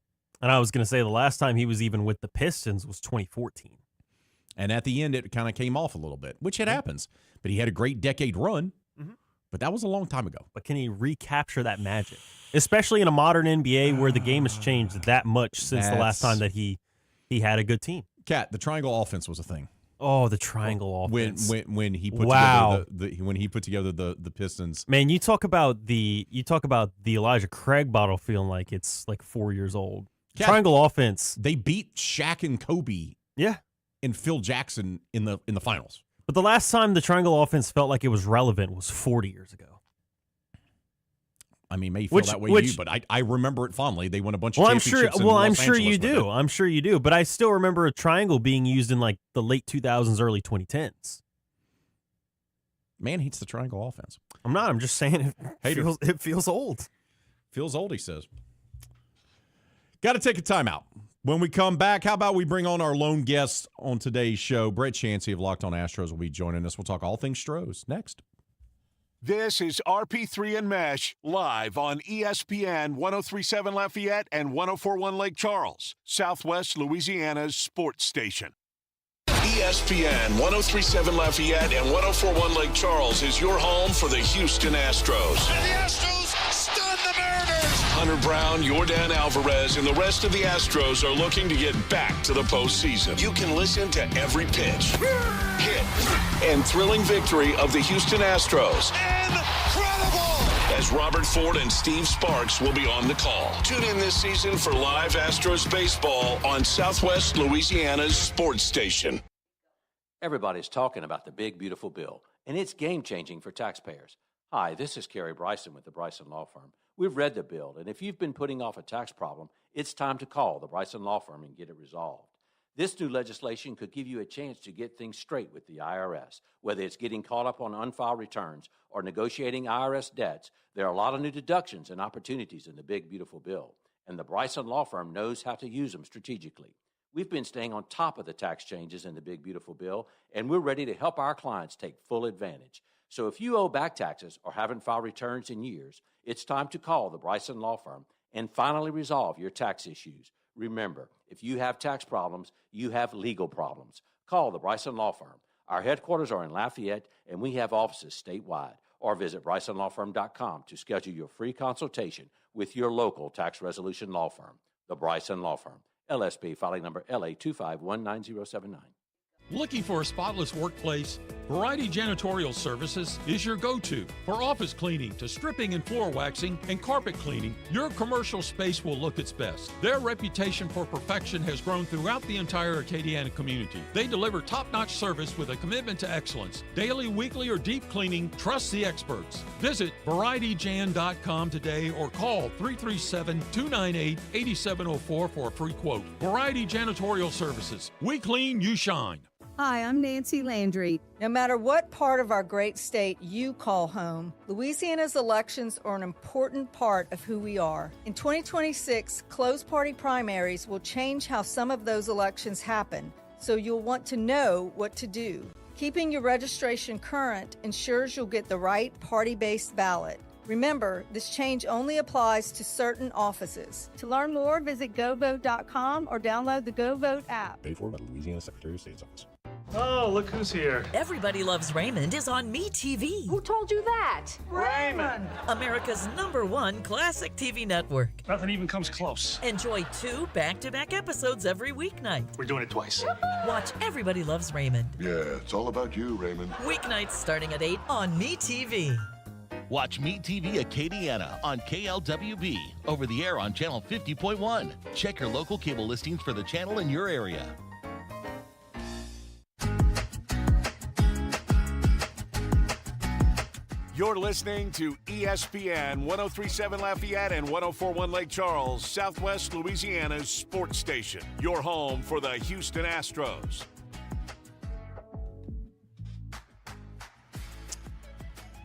And I was going to say the last time he was even with the Pistons was 2014. And at the end, it kind of came off a little bit, which it happens. But he had a great decade run. Mm-hmm. But that was a long time ago. But can he recapture that magic? Especially in a modern NBA where the game has changed that much since the last time that he had a good team. Kat, the triangle offense was a thing. Oh, the triangle offense. When he put together the Pistons. Man, you talk about the Elijah Craig bottle feeling like it's like 4 years old. Kat, triangle offense. They beat Shaq and Kobe. Yeah. And Phil Jackson in the finals. But the last time the triangle offense felt like it was relevant was 40 years ago. I mean, may feel that way to you, but I remember it fondly. They won a bunch of championships. I'm sure you do. I'm sure you do. But I still remember a triangle being used in like the late 2000s, early 2010s. Man hates the triangle offense. I'm not. I'm just saying it feels old. Feels old, he says. Got to take a timeout. When we come back, how about we bring on our lone guest on today's show? Brett Chansey of Locked On Astros will be joining us. We'll talk all things Stros next. This is RP3 and Mesh, live on ESPN 103.7 Lafayette and 104.1 Lake Charles, Southwest Louisiana's sports station. ESPN 103.7 Lafayette and 104.1 Lake Charles is your home for the Houston Astros. And the Astros stun the Mariners! Hunter Brown, Yordan Alvarez, and the rest of the Astros are looking to get back to the postseason. You can listen to every pitch, hit, and thrilling victory of the Houston Astros. Incredible! As Robert Ford and Steve Sparks will be on the call. Tune in this season for live Astros baseball on Southwest Louisiana's sports station. Everybody's talking about the big, beautiful bill, and it's game-changing for taxpayers. Hi, this is Kerry Bryson with the Bryson Law Firm. We've read the bill, and if you've been putting off a tax problem, it's time to call the Bryson Law Firm and get it resolved. This new legislation could give you a chance to get things straight with the IRS. Whether it's getting caught up on unfiled returns or negotiating IRS debts, there are a lot of new deductions and opportunities in the big, beautiful bill, and the Bryson Law Firm knows how to use them strategically. We've been staying on top of the tax changes in the big, beautiful bill, and we're ready to help our clients take full advantage. So if you owe back taxes or haven't filed returns in years, it's time to call the Bryson Law Firm and finally resolve your tax issues. Remember, if you have tax problems, you have legal problems. Call the Bryson Law Firm. Our headquarters are in Lafayette, and we have offices statewide. Or visit BrysonLawFirm.com to schedule your free consultation with your local tax resolution law firm. The Bryson Law Firm. LSP filing number LA2519079. Looking for a spotless workplace? Variety Janitorial Services is your go-to. For office cleaning to stripping and floor waxing and carpet cleaning, your commercial space will look its best. Their reputation for perfection has grown throughout the entire Acadiana community. They deliver top-notch service with a commitment to excellence. Daily, weekly, or deep cleaning, trust the experts. Visit VarietyJan.com today or call 337-298-8704 for a free quote. Variety Janitorial Services. We clean, you shine. Hi, I'm Nancy Landry. No matter what part of our great state you call home, Louisiana's elections are an important part of who we are. In 2026, closed party primaries will change how some of those elections happen, so you'll want to know what to do. Keeping your registration current ensures you'll get the right party-based ballot. Remember, this change only applies to certain offices. To learn more, visit govote.com or download the GoVote app. Paid for by the Louisiana Secretary of State's office. Oh, look who's here. Everybody Loves Raymond is on MeTV. Who told you that? Raymond. America's #1 classic TV network. Nothing even comes close. Enjoy 2 back-to-back episodes every weeknight. We're doing it twice. Watch Everybody Loves Raymond. Yeah, it's all about you, Raymond. Weeknights starting at 8 on MeTV. Watch MeTV Acadiana on KLWB, over the air on channel 50.1. Check your local cable listings for the channel in your area. You're listening to ESPN 1037 Lafayette and 1041 Lake Charles, Southwest Louisiana's sports station. Your home for the Houston Astros.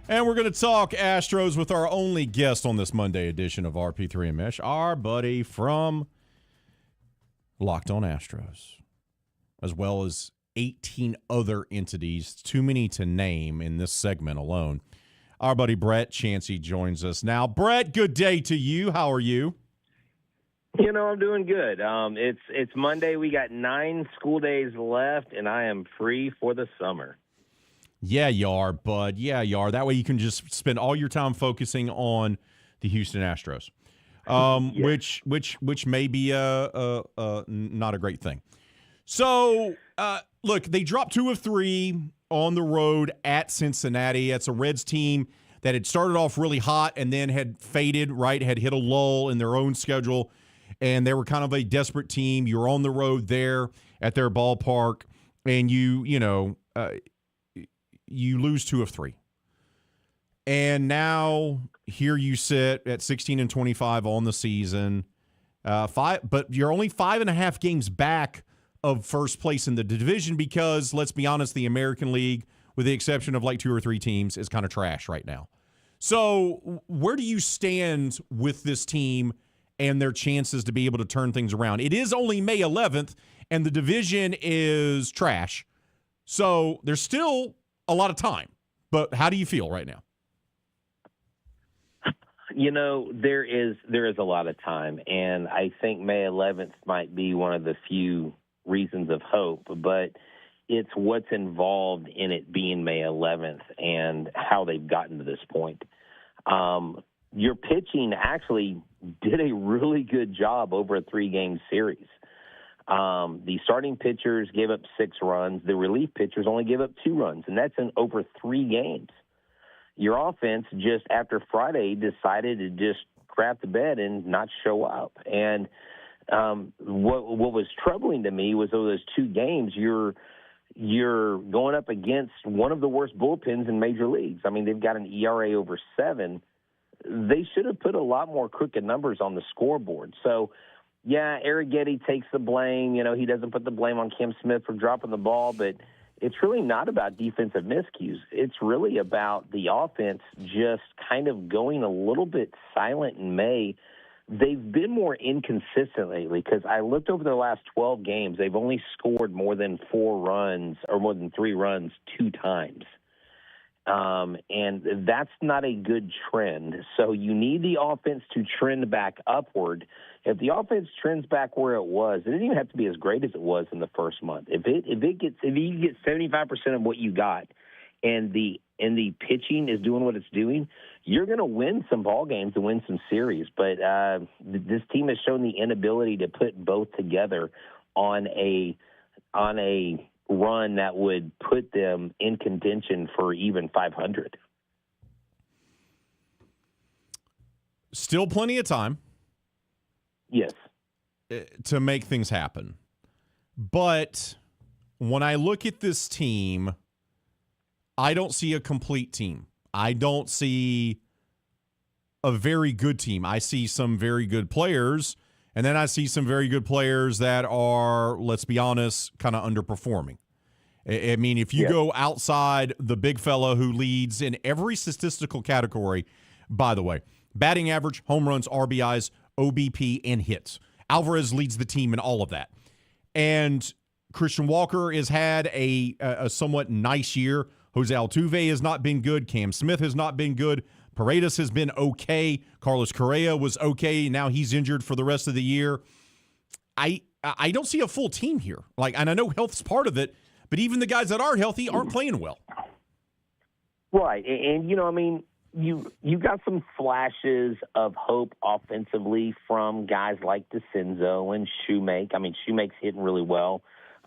And we're going to talk Astros with our only guest on this Monday edition of RP3 and Mesh, our buddy from Locked On Astros, as well as 18 other entities, too many to name in this segment alone. Our buddy Brett Chansey joins us now. Brett, good day to you. How are you? You know, I'm doing good. It's Monday. We got 9 school days left, and I am free for the summer. Yeah, you are, bud. Yeah, you are. That way you can just spend all your time focusing on the Houston Astros, yes. which may be not a great thing. So, look, they dropped 2 of 3 on the road at Cincinnati. It's a Reds team that had started off really hot and then had faded, right, had hit a lull in their own schedule, and they were kind of a desperate team. You're on the road there at their ballpark, and you lose 2 of 3. And now here you sit at 16-25 on the season, but you're only 5.5 games back of first place in the division because, let's be honest, the American League, with the exception of like 2 or 3 teams, is kind of trash right now. So where do you stand with this team and their chances to be able to turn things around? It is only May 11th, and the division is trash. So there's still a lot of time. But how do you feel right now? You know, there is a lot of time, and I think May 11th might be one of the few reasons of hope, but it's what's involved in it being May 11th and how they've gotten to this point. Your pitching actually did a really good job over a 3-game series. The starting pitchers gave up 6 runs. The relief pitchers only gave up 2 runs, and that's in over 3 games. Your offense just after Friday decided to just crap the bed and not show up. And what was troubling to me was over those 2 games, you're going up against one of the worst bullpens in major leagues. I mean, they've got an ERA over 7. They should have put a lot more crooked numbers on the scoreboard. So, yeah, Arrighetti takes the blame. You know, he doesn't put the blame on Cam Smith for dropping the ball, but it's really not about defensive miscues. It's really about the offense just kind of going a little bit silent in May. They've been more inconsistent lately because I looked over their last 12 games. They've only scored more than 4 runs or more than 3 runs 2 times. And that's not a good trend. So you need the offense to trend back upward. If the offense trends back where it was, it didn't even have to be as great as it was in the first month. If you get 75% of what you got, and the pitching is doing what it's doing, you're going to win some ball games and win some series. But this team has shown the inability to put both together on a run that would put them in contention for even 500. Still plenty of time. Yes. To make things happen. But when I look at this team, I don't see a complete team. I don't see a very good team. I see some very good players, and then I see some very good players that are, let's be honest, kind of underperforming. I mean, if you go outside the big fella who leads in every statistical category, by the way, batting average, home runs, RBIs, OBP, and hits. Alvarez leads the team in all of that. And Christian Walker has had a somewhat nice year. Jose Altuve has not been good. Cam Smith has not been good. Paredes has been okay. Carlos Correa was okay. Now he's injured for the rest of the year. I don't see a full team here. And I know health's part of it, but even the guys that are healthy aren't playing well. Right. And you got some flashes of hope offensively from guys like DeCenzo and Shoemake. Shoemake's hitting really well.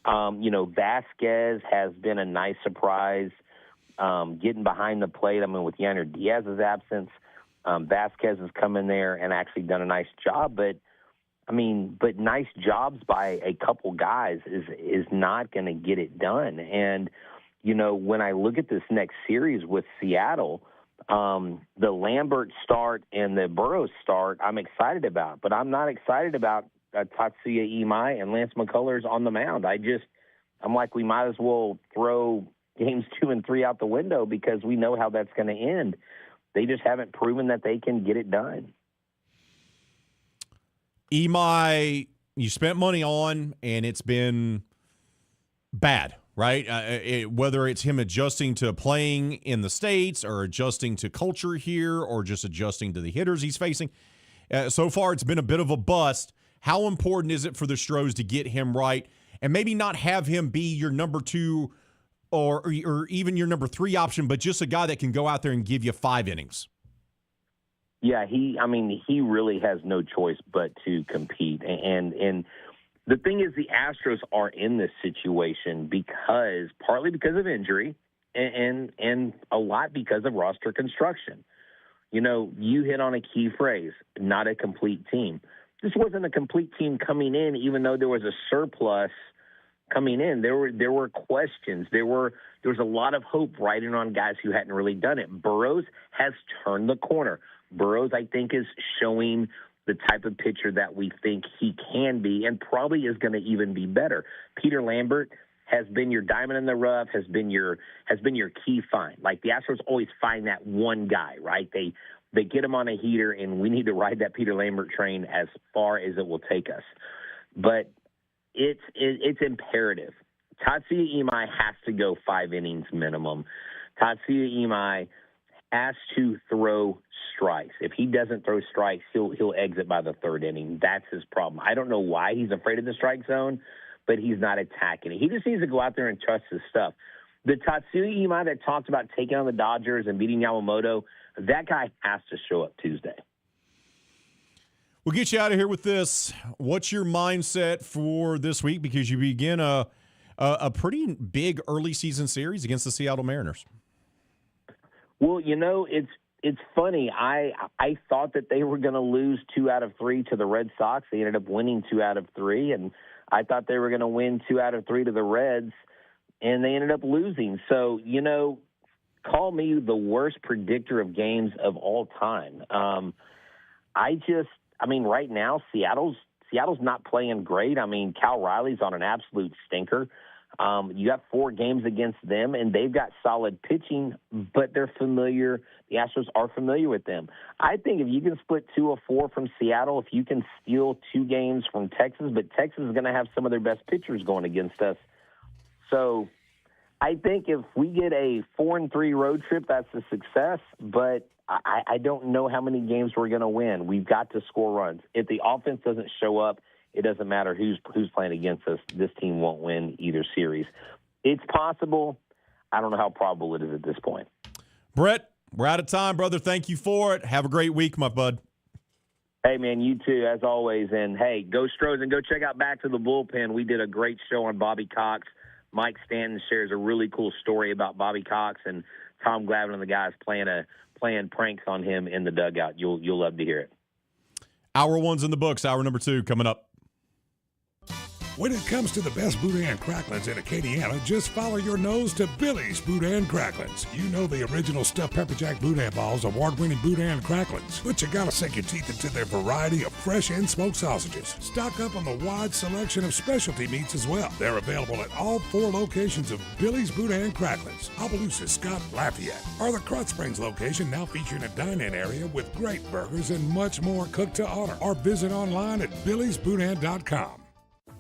Vasquez has been a nice surprise. Getting behind the plate. With Yainer Diaz's absence, Vasquez has come in there and actually done a nice job. But nice jobs by a couple guys is not going to get it done. And, when I look at this next series with Seattle, the Lambert start and the Burrows start, I'm excited about. But I'm not excited about Tatsuya Imai and Lance McCullers on the mound. I'm like, we might as well throw games 2 and 3 out the window because we know how that's going to end. They just haven't proven that they can get it done. Imai, you spent money on, and it's been bad, right? Whether it's him adjusting to playing in the States or adjusting to culture here or just adjusting to the hitters he's facing. So far, it's been a bit of a bust. How important is it for the Stros to get him right and maybe not have him be your number 2 or even your number 3 option, but just a guy that can go out there and give you 5 innings? Yeah, he really has no choice but to compete. And the thing is, the Astros are in this situation partly because of injury and a lot because of roster construction. You hit on a key phrase, not a complete team. This wasn't a complete team coming in, even though there was a surplus coming in. There were questions. There was a lot of hope riding on guys who hadn't really done it. Burrows has turned the corner. Burrows, I think, is showing the type of pitcher that we think he can be and probably is going to even be better. Peter Lambert has been your diamond in the rough, has been your key find. Like, the Astros always find that one guy, right? They get him on a heater, and we need to ride that Peter Lambert train as far as it will take us. But it's imperative. Tatsuya Imai has to go 5 innings minimum. Tatsuya Imai has to throw strikes. If he doesn't throw strikes, he'll exit by the 3rd inning. That's his problem. I don't know why he's afraid of the strike zone, but he's not attacking it. He just needs to go out there and trust his stuff. The Tatsuya Imai that talked about taking on the Dodgers and beating Yamamoto, that guy has to show up Tuesday. We'll get you out of here with this. What's your mindset for this week? Because you begin a pretty big early season series against the Seattle Mariners. Well, it's funny. I thought that they were going to lose 2 out of 3 to the Red Sox. They ended up winning 2 out of 3, and I thought they were going to win 2 out of 3 to the Reds, and they ended up losing. So, call me the worst predictor of games of all time. Right now, Seattle's not playing great. Cal Riley's on an absolute stinker. You got 4 games against them, and they've got solid pitching, but they're familiar. The Astros are familiar with them. I think if you can split 2 of 4 from Seattle, if you can steal 2 games from Texas, but Texas is going to have some of their best pitchers going against us. So I think if we get a 4-3 road trip, that's a success, but I don't know how many games we're going to win. We've got to score runs. If the offense doesn't show up, it doesn't matter who's playing against us. This team won't win either series. It's possible. I don't know how probable it is at this point. Brett, we're out of time, brother. Thank you for it. Have a great week, my bud. Hey, man, you too, as always. And, hey, go Stros and go check out Back to the Bullpen. We did a great show on Bobby Cox. Mike Stanton shares a really cool story about Bobby Cox, and Tom Glavine and the guys playing pranks on him in the dugout. You'll love to hear it. Hour 1's in the books. Hour number 2 coming up. When it comes to the best boudin cracklins in Acadiana, just follow your nose to Billy's Boudin Cracklins. You know the original stuffed pepper jack boudin balls, award-winning boudin cracklins, but you gotta sink your teeth into their variety of fresh and smoked sausages. Stock up on the wide selection of specialty meats as well. They're available at all 4 locations of Billy's Boudin Cracklins, Opelousas, Scott, Lafayette, or the Crot Springs location now featuring a dine-in area with great burgers and much more cooked to order. Or visit online at billysboudin.com.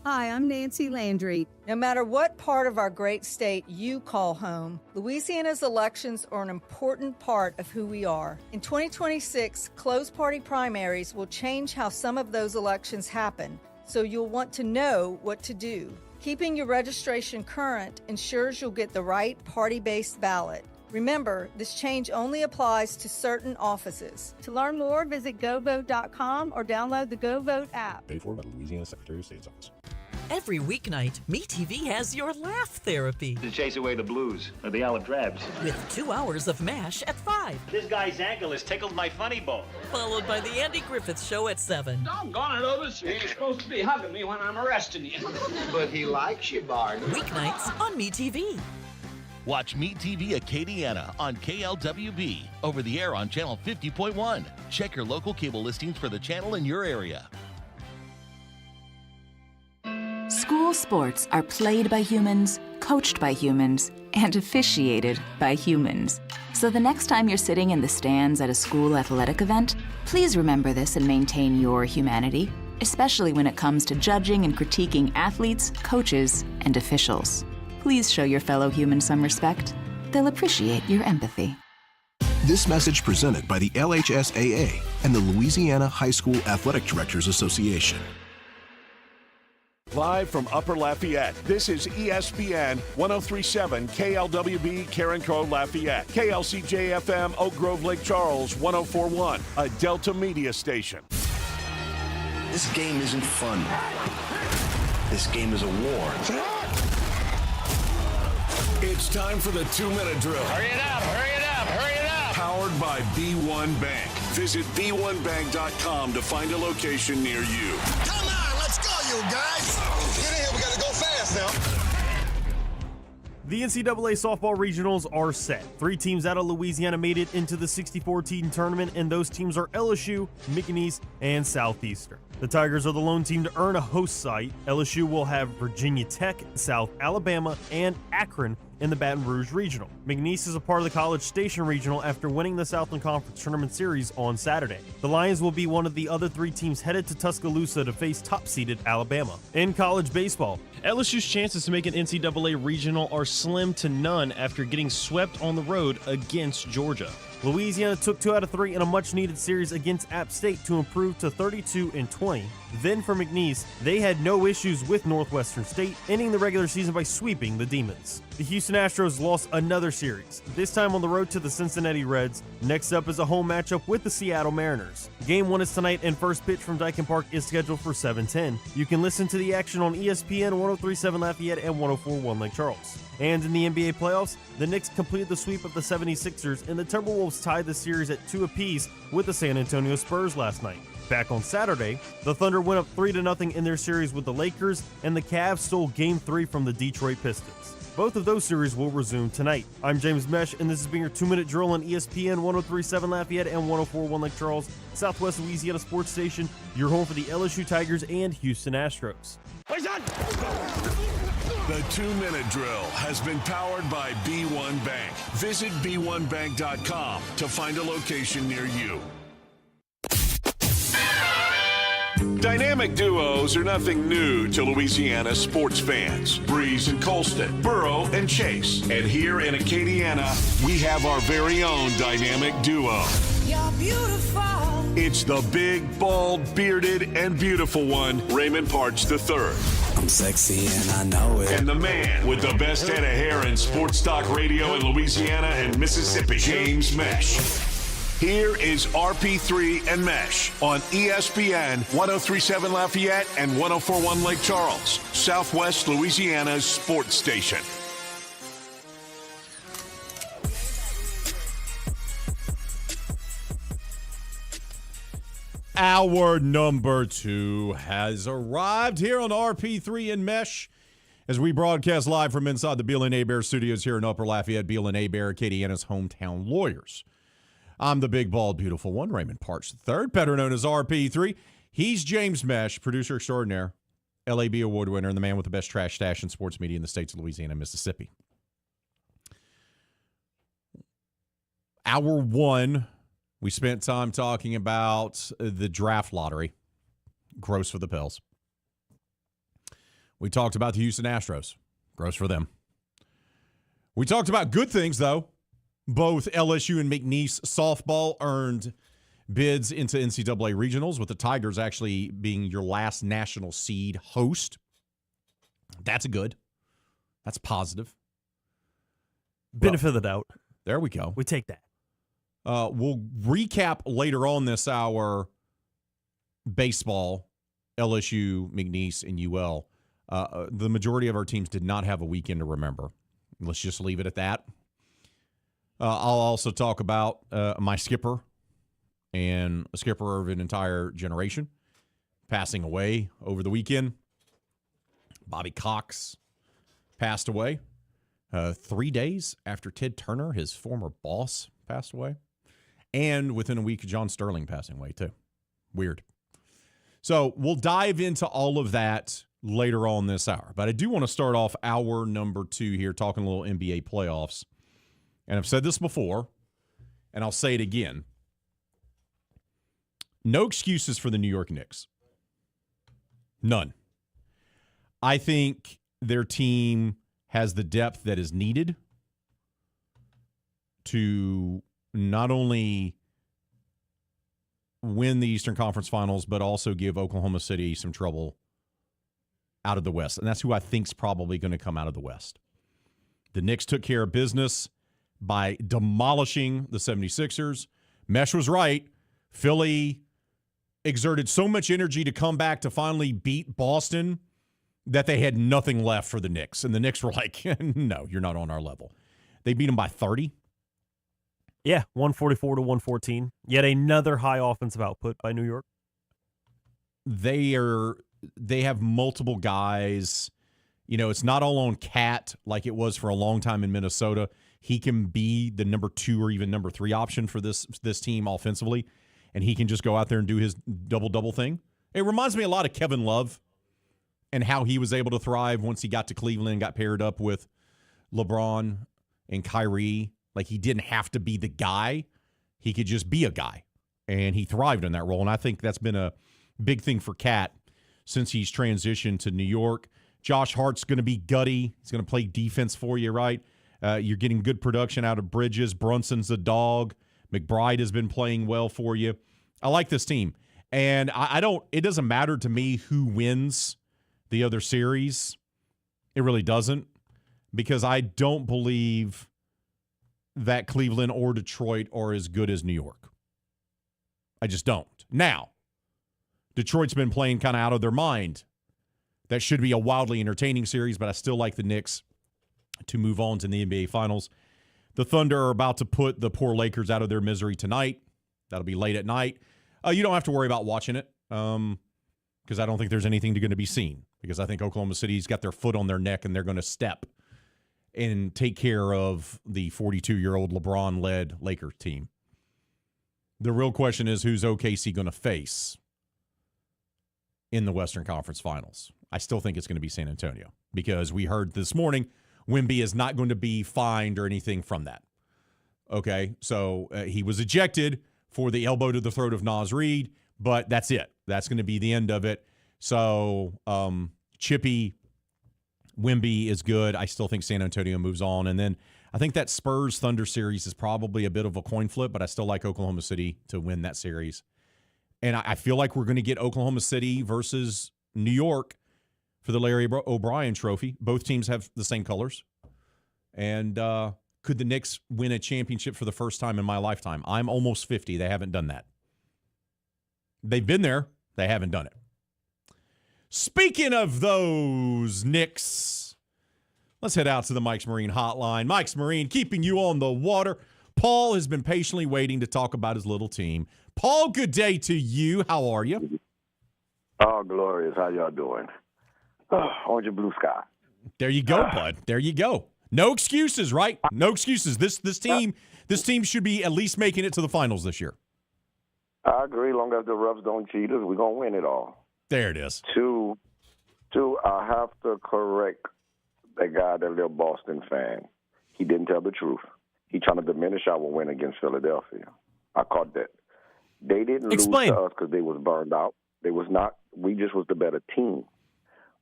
Hi, I'm Nancy Landry. No matter what part of our great state you call home, Louisiana's elections are an important part of who we are. In 2026, closed party primaries will change how some of those elections happen, so you'll want to know what to do. Keeping your registration current ensures you'll get the right party-based ballot. Remember, this change only applies to certain offices. To learn more, visit govote.com or download the GoVote app. Paid for by the Louisiana Secretary of State's office. Every weeknight, MeTV has your laugh therapy. To chase away the blues or the olive drabs. With 2 hours of MASH at 5. This guy's ankle has tickled my funny bone. Followed by the Andy Griffith Show at 7. Doggone it, Otis. You're supposed to be hugging me when I'm arresting you. But he likes you, Barney. Weeknights on MeTV. Watch MeTV Acadiana on KLWB, over the air on Channel 50.1. Check your local cable listings for the channel in your area. School sports are played by humans, coached by humans, and officiated by humans. So the next time you're sitting in the stands at a school athletic event, please remember this and maintain your humanity, especially when it comes to judging and critiquing athletes, coaches, and officials. Please show your fellow humans some respect. They'll appreciate your empathy. This message presented by the LHSAA and the Louisiana High School Athletic Directors Association. Live from Upper Lafayette, this is ESPN 1037 KLWB Carencro Lafayette, KLCJ-FM Oak Grove Lake Charles 1041, a Delta Media station. This game isn't fun. This game is a war. It's time for the 2-minute drill. Hurry it up, hurry it up, hurry it up. Powered by B1 Bank. Visit b1bank.com to find a location near you. Come on, let's go, you guys. Get in here, we gotta go fast now. The NCAA softball regionals are set. 3 teams out of Louisiana made it into the 64-team tournament, and those teams are LSU, McNeese, and Southeastern. The Tigers are the lone team to earn a host site. LSU will have Virginia Tech, South Alabama, and Akron in the Baton Rouge Regional. McNeese is a part of the College Station Regional after winning the Southland Conference Tournament Series on Saturday. The Lions will be one of the other 3 teams headed to Tuscaloosa to face top-seeded Alabama. In college baseball, LSU's chances to make an NCAA Regional are slim to none after getting swept on the road against Georgia. Louisiana took 2 out of 3 in a much-needed series against App State to improve to 32-20. Then for McNeese, they had no issues with Northwestern State, ending the regular season by sweeping the Demons. The Houston Astros lost another series, this time on the road to the Cincinnati Reds. Next up is a home matchup with the Seattle Mariners. Game 1 is tonight, and first pitch from Dyken Park is scheduled for 7:10. You can listen to the action on ESPN 1037 Lafayette and 1041 Lake Charles. And in the NBA playoffs, the Knicks completed the sweep of the 76ers, and the Timberwolves tied the series at 2 apiece with the San Antonio Spurs last night. Back on Saturday, the Thunder went up 3-0 in their series with the Lakers, and the Cavs stole Game 3 from the Detroit Pistons. Both of those series will resume tonight. I'm James Mesh, and this has been your 2-minute drill on ESPN 1037 Lafayette and 1041 Lake Charles, Southwest Louisiana Sports Station, your home for the LSU Tigers and Houston Astros. The 2-minute drill has been powered by B1 Bank. Visit b1bank.com to find a location near you. Dynamic duos are nothing new to Louisiana sports fans. Breeze and Colston, Burrow and Chase. And here in Acadiana, we have our very own dynamic duo. You're beautiful. It's the big, bald, bearded, and beautiful one, Raymond Parch III. I'm sexy and I know it. And the man with the best head of hair in sports talk radio in Louisiana and Mississippi, James Mesh. Here is RP3 and Mesh on ESPN 1037 Lafayette and 1041 Lake Charles, Southwest Louisiana's sports station. Hour number 2 has arrived here on RP3 and Mesh as we broadcast live from inside the Beal and Hebert studios here in Upper Lafayette. Beal and Hebert, Acadiana's hometown lawyers. I'm the big, bald, beautiful one, Raymond Parch III, better known as RP3. He's James Mesh, producer extraordinaire, LAB award winner, and the man with the best trash stash in sports media in the states of Louisiana and Mississippi. Hour 1, we spent time talking about the draft lottery. Gross for the Pels. We talked about the Houston Astros. Gross for them. We talked about good things, though. Both LSU and McNeese softball earned bids into NCAA regionals, with the Tigers actually being your last national seed host. That's good. That's positive. Benefit of the doubt. There we go. We take that. We'll recap later on this hour baseball, LSU, McNeese, and UL. The majority of our teams did not have a weekend to remember. Let's just leave it at that. I'll also talk about my skipper and a skipper of an entire generation passing away over the weekend. Bobby Cox passed away 3 days after Ted Turner, his former boss, passed away. And within a week, John Sterling passing away, too. Weird. So we'll dive into all of that later on this hour. But I do want to start off hour number 2 here, talking a little NBA playoffs. And I've said this before, and I'll say it again. No excuses for the New York Knicks. None. I think their team has the depth that is needed to not only win the Eastern Conference Finals, but also give Oklahoma City some trouble out of the West. And that's who I think is probably going to come out of the West. The Knicks took care of business by demolishing the 76ers. Mesh was right. Philly exerted so much energy to come back to finally beat Boston that they had nothing left for the Knicks. And the Knicks were like, no, you're not on our level. They beat them by 30. Yeah, 144 to 114. Yet another high offensive output by New York. They have multiple guys. You know, it's not all on Cat like it was for a long time in Minnesota. He can be the number 2 or even number 3 option for this team offensively, and he can just go out there and do his double-double thing. It reminds me a lot of Kevin Love and how he was able to thrive once he got to Cleveland and got paired up with LeBron and Kyrie. Like, he didn't have to be the guy. He could just be a guy, and he thrived in that role. And I think that's been a big thing for Cat since he's transitioned to New York. Josh Hart's going to be gutty. He's going to play defense for you, right? You're getting good production out of Bridges. Brunson's a dog. McBride has been playing well for you. I like this team. And it doesn't matter to me who wins the other series. It really doesn't, because I don't believe that Cleveland or Detroit are as good as New York. I just don't. Now, Detroit's been playing kind of out of their mind. That should be a wildly entertaining series, but I still like the Knicks to move on to the NBA Finals. The Thunder are about to put the poor Lakers out of their misery tonight. That'll be late at night. You don't have to worry about watching it because I don't think there's anything going to be seen, because I think Oklahoma City's got their foot on their neck and they're going to step and take care of the 42-year-old LeBron-led Lakers team. The real question is, who's OKC going to face in the Western Conference Finals? I still think it's going to be San Antonio, because we heard this morning Wemby is not going to be fined or anything from that. Okay, so he was ejected for the elbow to the throat of Naz Reid, but that's it. That's going to be the end of it. So Chippy, Wemby is good. I still think San Antonio moves on. And then I think that Spurs-Thunder series is probably a bit of a coin flip, but I still like Oklahoma City to win that series. And I feel like we're going to get Oklahoma City versus New York for the Larry O'Brien Trophy. Both teams have the same colors. And could the Knicks win a championship for the first time in my lifetime? I'm almost 50. They haven't done that. They've been there. They haven't done it. Speaking of those Knicks, let's head out to the Mike's Marine hotline. Mike's Marine, keeping you on the water. Paul has been patiently waiting to talk about his little team. Paul, good day to you. How are you? Oh, glorious. How y'all doing? Orange and blue sky. There you go, bud. There you go. No excuses, right? No excuses. This team should be at least making it to the finals this year. I agree. Long as the Rebs don't cheat us, we're going to win it all. There it is. Two, I have to correct that guy, that little Boston fan. He didn't tell the truth. He trying to diminish our win against Philadelphia. I caught that. They didn't lose to us because they was burned out. They was not. We just was the better team.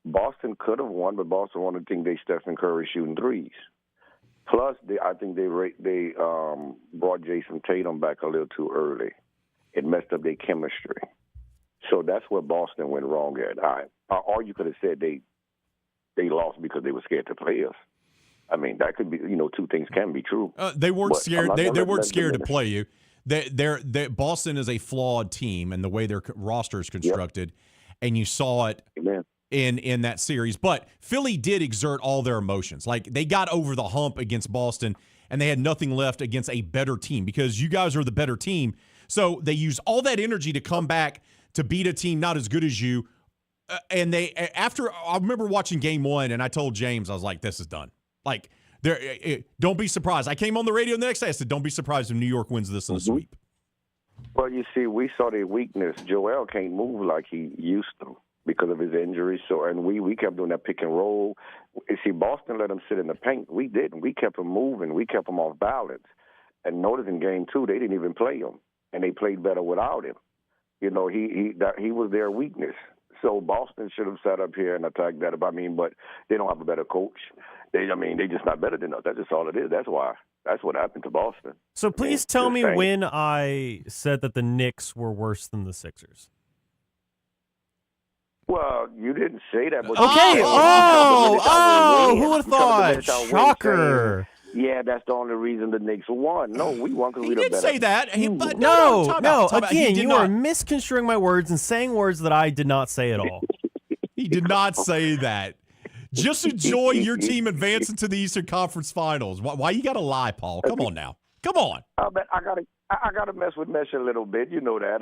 Boston could have won, but Boston won the team. They Stephen Curry shooting threes. Plus, I think they brought Jason Tatum back a little too early. It messed up their chemistry. So that's where Boston went wrong at. Or you could have said they lost because they were scared to play us. I mean, that could be, two things can be true. They weren't scared. They weren't scared to play you. Boston is a flawed team, and the way their roster is constructed, and you saw it in that series. But Philly did exert all their emotions. Like, they got over the hump against Boston, and they had nothing left against a better team because you guys are the better team. So they used all that energy to come back to beat a team not as good as you. And I remember watching game one, and I told James, I was like, this is done. Like, don't be surprised. I came on the radio the next day. I said, don't be surprised if New York wins this in a sweep. Well, you see, we saw their weakness. Joel can't move like he used to because of his injuries. And we kept doing that pick and roll. You see, Boston let him sit in the paint. We didn't. We kept him moving. We kept him off balance. And notice in game two, they didn't even play him, and they played better without him. He was their weakness. So Boston should have sat up here and attacked that. But they don't have a better coach. They just not better than us. That's just all it is. That's why. That's what happened to Boston. So please tell me when I said that the Knicks were worse than the Sixers. Well, you didn't say that. But okay. Who would have thought? Shocker. Yeah, that's the only reason the Knicks won. No, we won because we the better. He did say that. No. Again, you are misconstruing my words and saying words that I did not say at all. He did not say that. Just enjoy your team advancing to the Eastern Conference Finals. Why you got to lie, Paul? Come on now. Come on. I gotta mess with Mesh a little bit. You know that.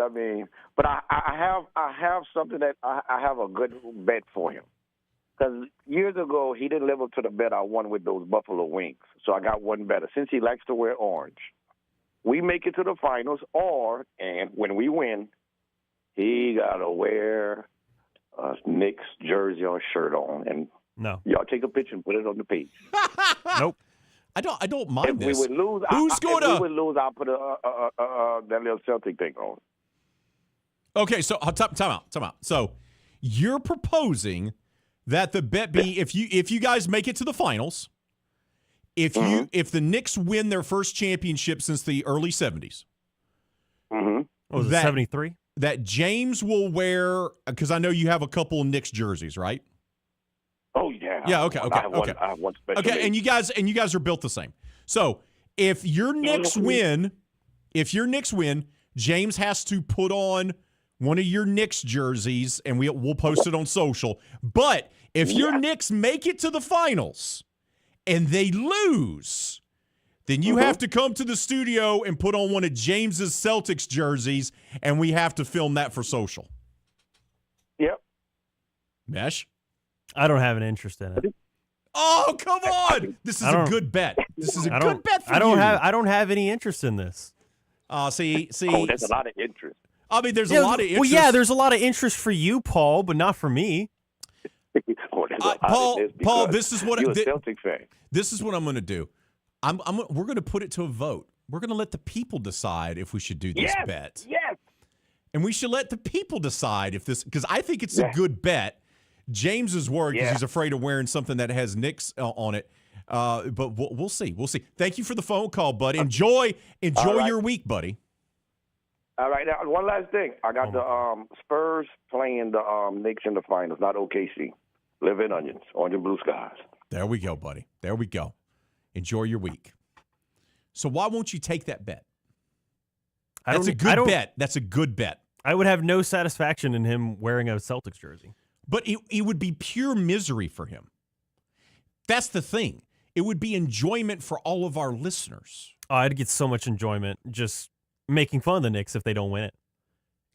But I have something that I have a good bet for him. Because years ago, he didn't live up to the bet I won with those Buffalo Wings. So I got one better. Since he likes to wear orange, we make it to the finals, and when we win, he got to wear a Knicks jersey or shirt on. And y'all take a picture and put it on the page. Nope. I don't mind if this. We would lose, Who's going to? If we would lose, I'll put that little Celtic thing on. Okay, so time out. So you're proposing that the bet be if you guys make it to the finals, if the Knicks win their first championship since the early 70s. What was it, 73? That James will wear, because I know you have a couple of Knicks jerseys, right? Oh yeah. Yeah. Okay. I have one special. Okay, and you guys are built the same. So if your Knicks win, James has to put on one of your Knicks jerseys, and we'll post it on social. But if your Knicks make it to the finals and they lose, then you have to come to the studio and put on one of James's Celtics jerseys, and we have to film that for social. Yep. Mesh? I don't have an interest in it. Oh, come on! This is a good bet. This is a good bet for you. I don't have any interest in this. See. Oh, there's a lot of interest. I mean, there's a lot of interest. Well, yeah, there's a lot of interest for you, Paul, but not for me. Paul, this is what you're a Celtic fan. This is what I'm going to do. We're going to put it to a vote. We're going to let the people decide if we should do this bet. Yes. And we should let the people decide if this, because I think it's a good bet. James is worried because he's afraid of wearing something that has Knicks on it. But we'll see. We'll see. Thank you for the phone call, buddy. Enjoy your week, buddy. All right. Now, one last thing. I got the Spurs playing the Knicks in the finals, not OKC. Live in onions, orange and blue skies. There we go, buddy. There we go. Enjoy your week. So why won't you take that bet? That's a good bet. That's a good bet. I would have no satisfaction in him wearing a Celtics jersey. But it would be pure misery for him. That's the thing. It would be enjoyment for all of our listeners. Oh, I'd get so much enjoyment just making fun of the Knicks if they don't win it.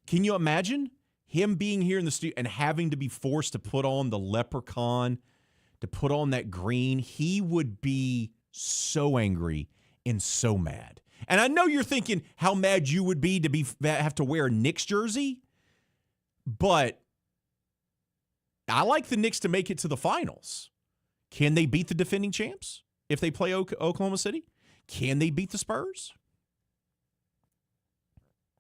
Can you imagine him being here in the studio and having to be forced to put on the leprechaun, to put on that green? He would be so angry and so mad. And I know you're thinking how mad you would be to have to wear a Knicks jersey, but I like the Knicks to make it to the finals. Can they beat the defending champs if they play Oklahoma City? Can they beat the Spurs?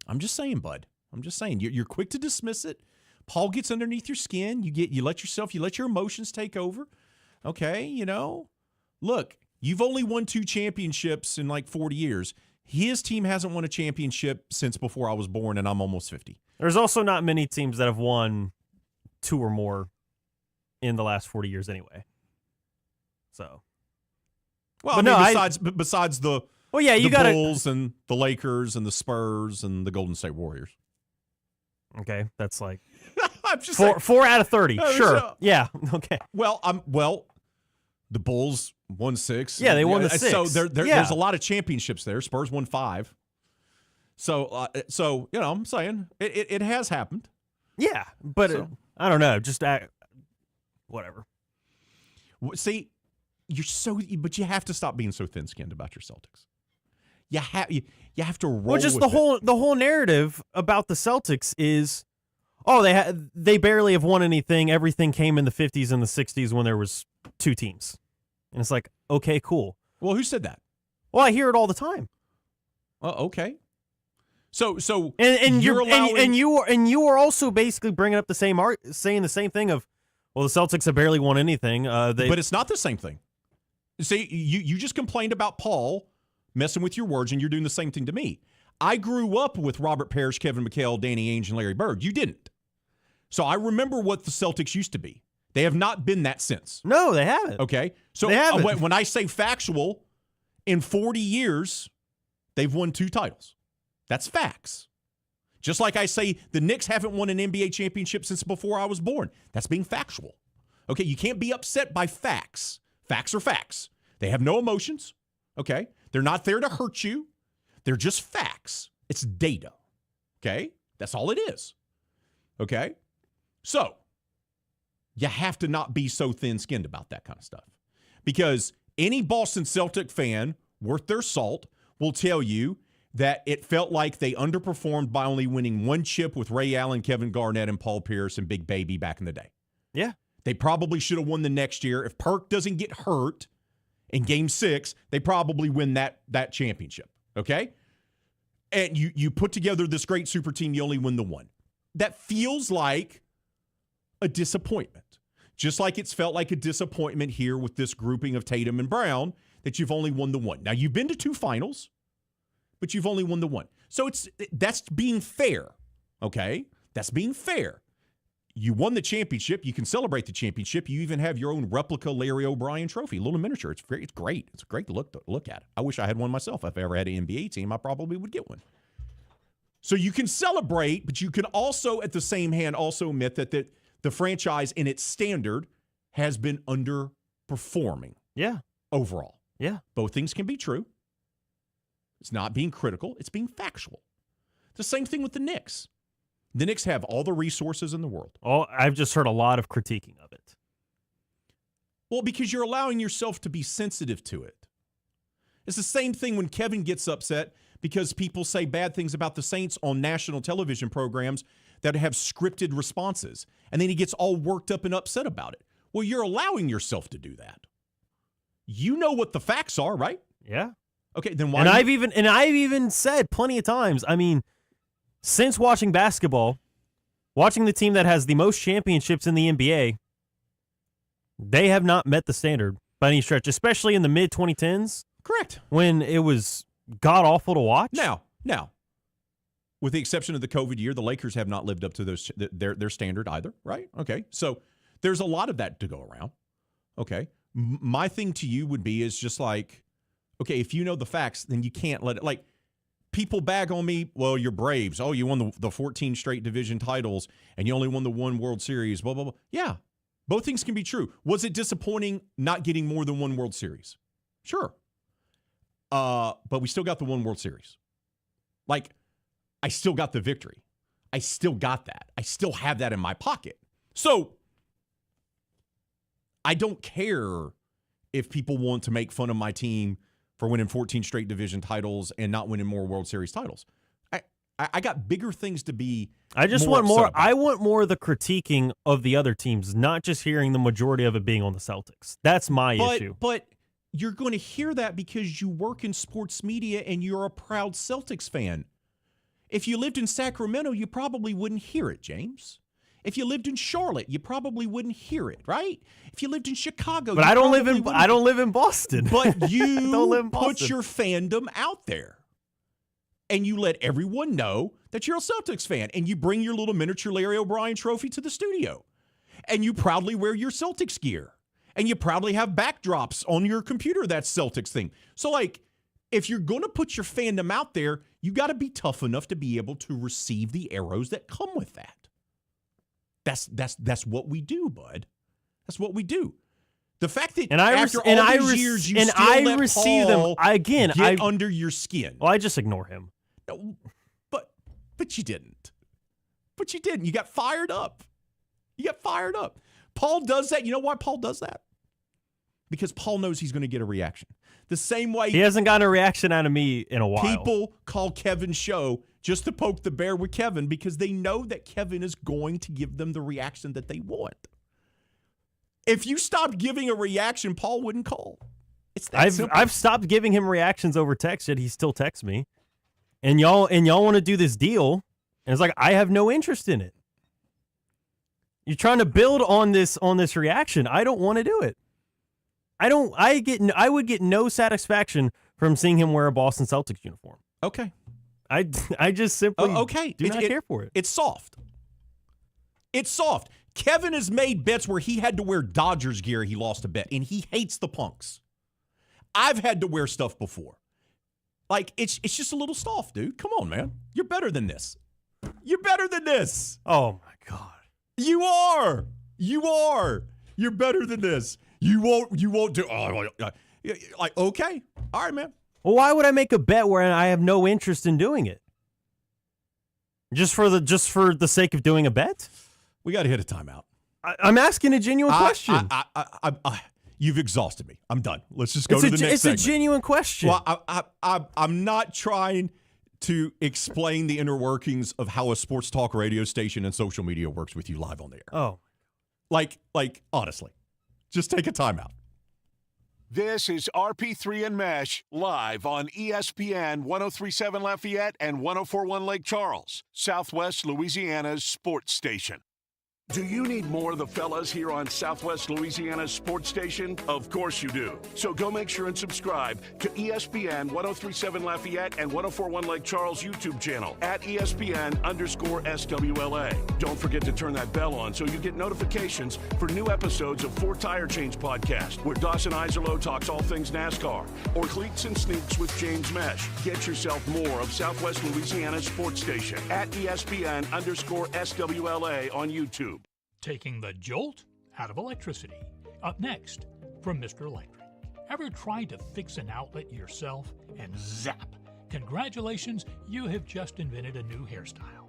I'm just saying, bud. I'm just saying. You're quick to dismiss it. Paul gets underneath your skin. You let your emotions take over. Okay, look, you've only won 2 championships in like 40 years. His team hasn't won a championship since before I was born, and I'm almost 50. There's also not many teams that have won 2 or more in the last 40 years anyway. So, well, besides the Bulls and the Lakers and the Spurs and the Golden State Warriors. Okay, that's like I'm just 4 out of 30. Sure. Yeah. Okay. Well, the Bulls won 6. Yeah, they won the 6. So there's a lot of championships there. Spurs won 5. So I'm saying it has happened. Yeah, but I don't know. Just whatever. See, but you have to stop being so thin-skinned about your Celtics. You have to roll. Well, just with the whole narrative about the Celtics is, they barely have won anything. Everything came in the 50s and the 60s when there was 2 teams, and it's like, okay, cool. Well, who said that? Well, I hear it all the time. Okay. So you are also basically bringing up the same saying the same thing of, well, the Celtics have barely won anything. But it's not the same thing. See, you just complained about Paul messing with your words, and you're doing the same thing to me. I grew up with Robert Parrish, Kevin McHale, Danny Ainge, and Larry Bird. You didn't. So I remember what the Celtics used to be. They have not been that since. No, they haven't. Okay? So they haven't. When I say factual, in 40 years, they've won 2 titles. That's facts. Just like I say the Knicks haven't won an NBA championship since before I was born. That's being factual. Okay? You can't be upset by facts. Facts are facts. They have no emotions. Okay? They're not there to hurt you. They're just facts. It's data. Okay? That's all it is. Okay? So, you have to not be so thin-skinned about that kind of stuff. Because any Boston Celtic fan worth their salt will tell you that it felt like they underperformed by only winning 1 chip with Ray Allen, Kevin Garnett, and Paul Pierce and Big Baby back in the day. Yeah. They probably should have won the next year. If Perk doesn't get hurt in Game 6, they probably win that championship. Okay? And you put together this great super team, you only win the 1. That feels like a disappointment. Just like it's felt like a disappointment here with this grouping of Tatum and Brown that you've only won the 1. Now, you've been to 2 finals, but you've only won the 1. So that's being fair, okay? That's being fair. You won the championship. You can celebrate the championship. You even have your own replica Larry O'Brien trophy, a little miniature. It's great. It's great. It's great to look at. I wish I had one myself. If I ever had an NBA team, I probably would get one. So you can celebrate, but you can also, at the same hand, also admit that the franchise in its standard has been underperforming. Yeah. Overall. Yeah. Both things can be true. It's not being critical. It's being factual. The same thing with the Knicks. The Knicks have all the resources in the world. Oh, I've just heard a lot of critiquing of it. Well, because you're allowing yourself to be sensitive to it. It's the same thing when Kevin gets upset because people say bad things about the Saints on national television programs that have scripted responses. And then he gets all worked up and upset about it. Well, you're allowing yourself to do that. You know what the facts are, right? Yeah. Okay, then why? And I've even said plenty of times, I mean, since watching basketball, watching the team that has the most championships in the NBA, they have not met the standard by any stretch, especially in the mid-2010s. Correct. When it was god-awful to watch. Now, with the exception of the COVID year, the Lakers have not lived up to their standard either, right? Okay, so there's a lot of that to go around. Okay, my thing to you would be is just like, okay, if you know the facts, then you can't let it, like, people bag on me, well, you're Braves. Oh, you won the 14 straight division titles, and you only won the 1 World Series, blah, blah, blah. Yeah, both things can be true. Was it disappointing not getting more than 1 World Series? Sure. But we still got the one World Series. Like, I still got the victory. I still got that. I still have that in my pocket. So I don't care if people want to make fun of my team for winning 14 straight division titles and not winning more World Series titles. I got bigger things to be. I just want more. I want more of the critiquing of the other teams, not just hearing the majority of it being on the Celtics. That's my issue. But you're going to hear that because you work in sports media and you're a proud Celtics fan. If you lived in Sacramento, you probably wouldn't hear it, James. If you lived in Charlotte, you probably wouldn't hear it, right? If you lived in Chicago, but I don't live in Boston. But you don't live in Boston. Put your fandom out there. And you let everyone know that you're a Celtics fan. And you bring your little miniature Larry O'Brien trophy to the studio. And you proudly wear your Celtics gear. And you proudly have backdrops on your computer that's Celtics thing. So, like, if you're going to put your fandom out there, you got to be tough enough to be able to receive the arrows that come with that. That's what we do, bud. That's what we do. The fact that after all these years you still let receive Paul them get under your skin. Well, I just ignore him. No, but you didn't. But you didn't. You got fired up. Paul does that. You know why Paul does that? Because Paul knows he's going to get a reaction. The same way he hasn't gotten a reaction out of me in a while. People call Kevin's show just to poke the bear with Kevin because they know that Kevin is going to give them the reaction that they want. If you stopped giving a reaction, Paul wouldn't call. It's that simple. I've stopped giving him reactions over text, yet he still texts me. And y'all want to do this deal, and it's like I have no interest in it. You're trying to build on this reaction. I don't want to do it. I would get no satisfaction from seeing him wear a Boston Celtics uniform. Okay. I just simply do not care for it. It's soft. It's soft. Kevin has made bets where he had to wear Dodgers gear. He lost a bet, and he hates the punks. I've had to wear stuff before. Like, it's just a little soft, dude. Come on, man. You're better than this. You're better than this. Oh, my God. You are. You're better than this. You won't do. Like, okay. All right, man. Well, why would I make a bet where I have no interest in doing it? Just for the sake of doing a bet? We got to hit a timeout. I'm asking a genuine question. You've exhausted me. I'm done. Let's just go to the next segment. It's a genuine question. Well, I'm not trying to explain the inner workings of how a sports talk radio station and social media works with you live on the air. Oh. Like honestly, just take a timeout. This is RP3 and Mesh live on ESPN 103.7 Lafayette and 104.1 Lake Charles, Southwest Louisiana's sports station. Do you need more of the fellas here on Southwest Louisiana's sports station? Of course you do. So go make sure and subscribe to ESPN 103.7 Lafayette and 104.1 Lake Charles YouTube channel at ESPN_SWLA. Don't forget to turn that bell on so you get notifications for new episodes of Four Tire Change Podcast, where Dawson Iserlo talks all things NASCAR, or Cleats and Sneaks with James Mesh. Get yourself more of Southwest Louisiana's sports station at ESPN_SWLA on YouTube. Taking the jolt out of electricity. Up next, from Mr. Electric. Ever tried to fix an outlet yourself and zap? Congratulations, you have just invented a new hairstyle.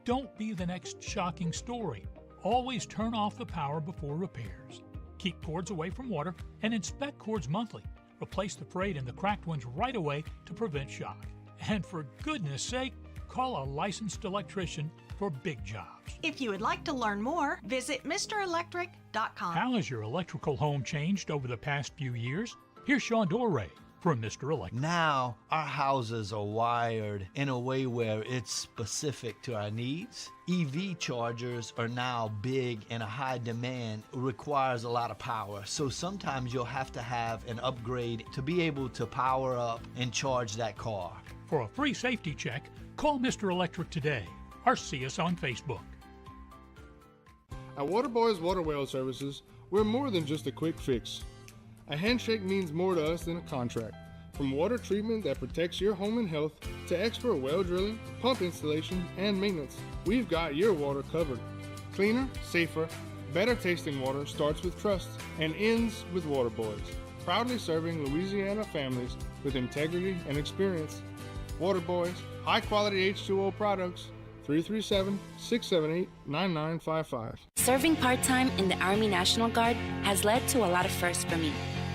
Don't be the next shocking story. Always turn off the power before repairs. Keep cords away from water and inspect cords monthly. Replace the frayed and the cracked ones right away to prevent shock. And for goodness sake, call a licensed electrician for big jobs. If you would like to learn more, visit MrElectric.com. How has your electrical home changed over the past few years? Here's Sean Dorey from Mr. Electric. Now, our houses are wired in a way where it's specific to our needs. EV chargers are now big and a high demand, requires a lot of power. So sometimes you'll have to have an upgrade to be able to power up and charge that car. For a free safety check, call Mr. Electric today or see us on Facebook. At Waterboys Water Well Services, we're more than just a quick fix. A handshake means more to us than a contract. From water treatment that protects your home and health to expert well drilling, pump installation, and maintenance, we've got your water covered. Cleaner, safer, better tasting water starts with trust and ends with Waterboys. proudly serving Louisiana families with integrity and experience. Water Boys, high-quality H2O products, 337-678-9955. Serving part-time in the Army National Guard has led to a lot of firsts for me.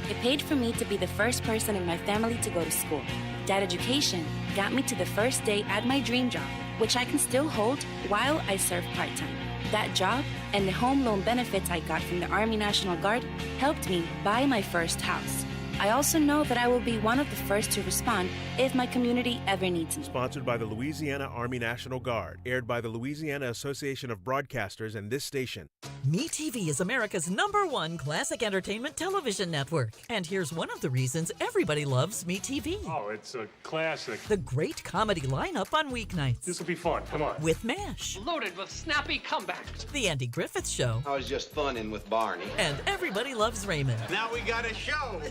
It paid for me to be the first person in my family to go to school. That education got me to the first day at my dream job, which I can still hold while I serve part-time. That job and the home loan benefits I got from the Army National Guard helped me buy my first house. I also know that I will be one of the first to respond if my community ever needs me. Sponsored by the Louisiana Army National Guard, aired by the Louisiana Association of Broadcasters and this station. MeTV is America's #1 classic entertainment television network. And here's one of the reasons everybody loves MeTV. Oh, it's a classic. The great comedy lineup on weeknights. This will be fun. Come on. With MASH. Loaded with snappy comebacks. The Andy Griffith Show. I was just funning with Barney. And Everybody Loves Raymond. Now we got a show.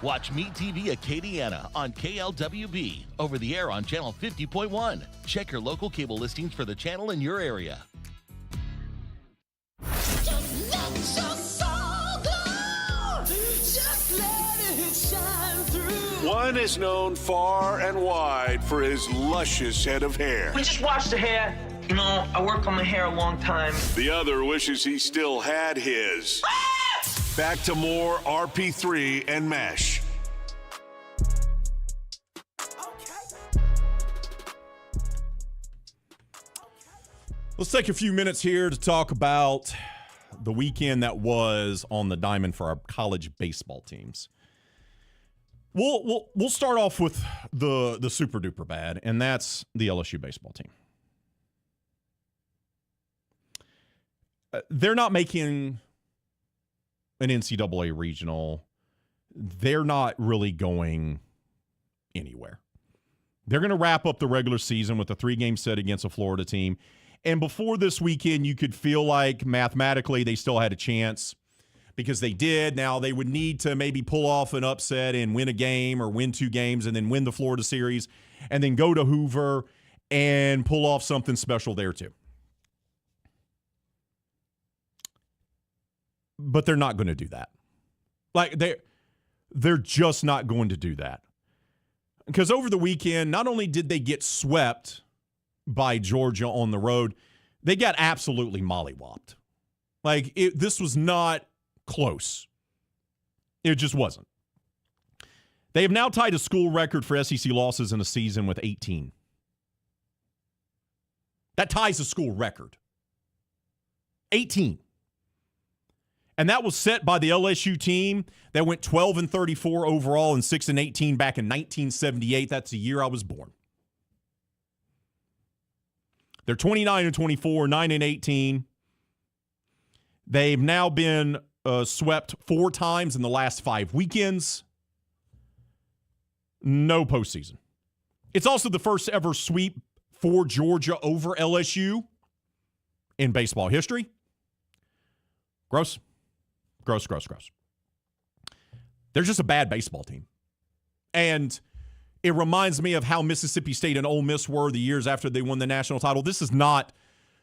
Watch MeTV Acadiana on KLWB, over the air on Channel 50.1. Check your local cable listings for the channel in your area. One is known far and wide for his luscious head of hair. We just wash the hair. You know, I work on my hair a long time. The other wishes he still had his. Back to more RP3 and Mesh. Let's take a few minutes here to talk about the weekend that was on the diamond for our college baseball teams. We'll start off with the super duper bad, and that's the LSU baseball team. They're not making an NCAA regional. They're not really going anywhere. They're going to wrap up the regular season with a 3-game set against a Florida team. And before this weekend, you could feel like mathematically they still had a chance because they did. Now they would need to maybe pull off an upset and win a game or win 2 games and then win the Florida series and then go to Hoover and pull off something special there too. But they're not going to do that. Like they're just not going to do that. Because over the weekend, not only did they get swept by Georgia on the road, they got absolutely mollywopped. Like this was not close. It just wasn't. They have now tied a school record for SEC losses in a season with 18. That ties a school record. 18. And that was set by the LSU team that went 12-34 overall and 6-18 back in 1978. That's the year I was born. They're 29-24, 9-18. They've now been swept 4 times in the last 5 weekends. No postseason. It's also the first ever sweep for Georgia over LSU in baseball history. Gross. Gross. They're just a bad baseball team. And it reminds me of how Mississippi State and Ole Miss were the years after they won the national title. This is not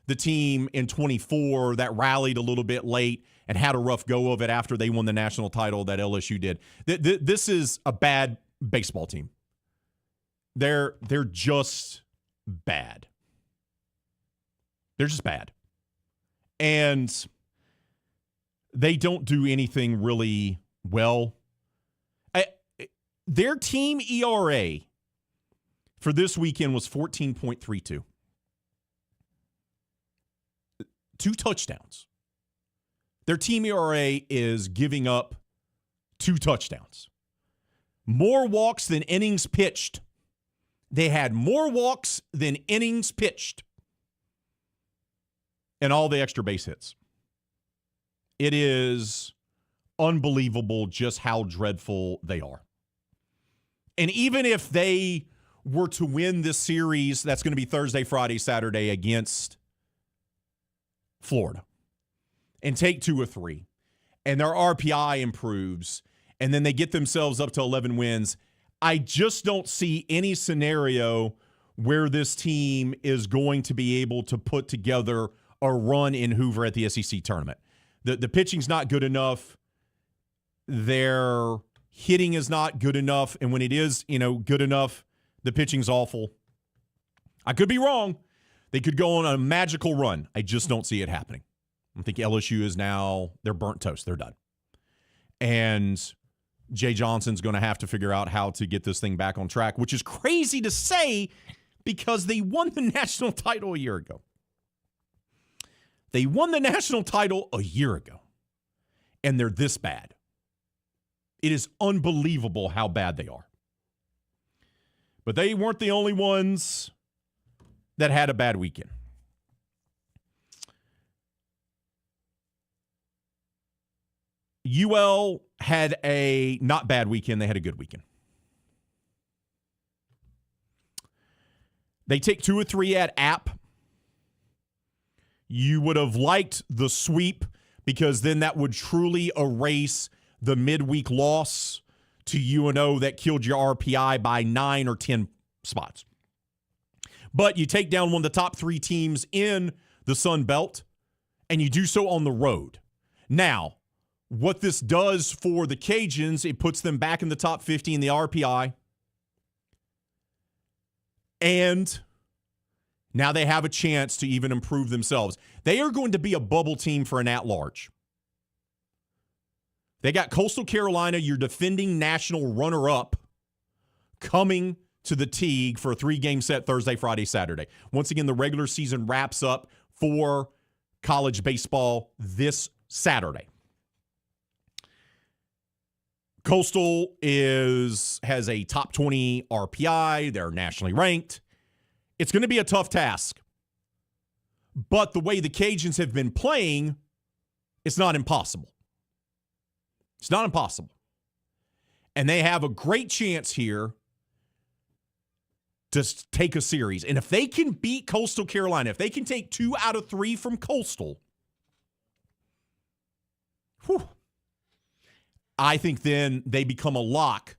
the team in 24 that rallied a little bit late and had a rough go of it after they won the national title that LSU did. This is a bad baseball team. They're just bad. They're just bad. And they don't do anything really well. Their team ERA for this weekend was 14.32. 2 touchdowns. Their team ERA is giving up 2 touchdowns. More walks than innings pitched. They had more walks than innings pitched. And all the extra base hits. It is unbelievable just how dreadful they are. And even if they were to win this series, that's going to be Thursday, Friday, Saturday against Florida, and take 2 or 3, and their RPI improves, and then they get themselves up to 11 wins, I just don't see any scenario where this team is going to be able to put together a run in Hoover at the SEC tournament. The pitching's not good enough. their hitting is not good enough, and when it is, good enough, the pitching's awful. I could be wrong. They could go on a magical run. I just don't see it happening. I think LSU is now, they're burnt toast. They're done. And Jay Johnson's going to have to figure out how to get this thing back on track, which is crazy to say because they won the national title a year ago. They won the national title a year ago, and they're this bad. It is unbelievable how bad they are. But they weren't the only ones that had a bad weekend. UL had a not bad weekend. They had a good weekend. They take 2 or 3 at App. You would have liked the sweep because then that would truly erase the midweek loss to UNO that killed your RPI by 9 or 10 spots. But you take down one of the top 3 teams in the Sun Belt, and you do so on the road. Now, what this does for the Cajuns, it puts them back in the top 50 in the RPI. And now they have a chance to even improve themselves. They are going to be a bubble team for an at-large. They got Coastal Carolina, your defending national runner-up, coming to the Teague for a 3-game set Thursday, Friday, Saturday. Once again, the regular season wraps up for college baseball this Saturday. Coastal has a top 20 RPI. They're nationally ranked. It's going to be a tough task. But the way the Cajuns have been playing, it's not impossible. It's not impossible. And they have a great chance here to take a series. And if they can beat Coastal Carolina, if they can take 2 out of 3 from Coastal, I think then they become a lock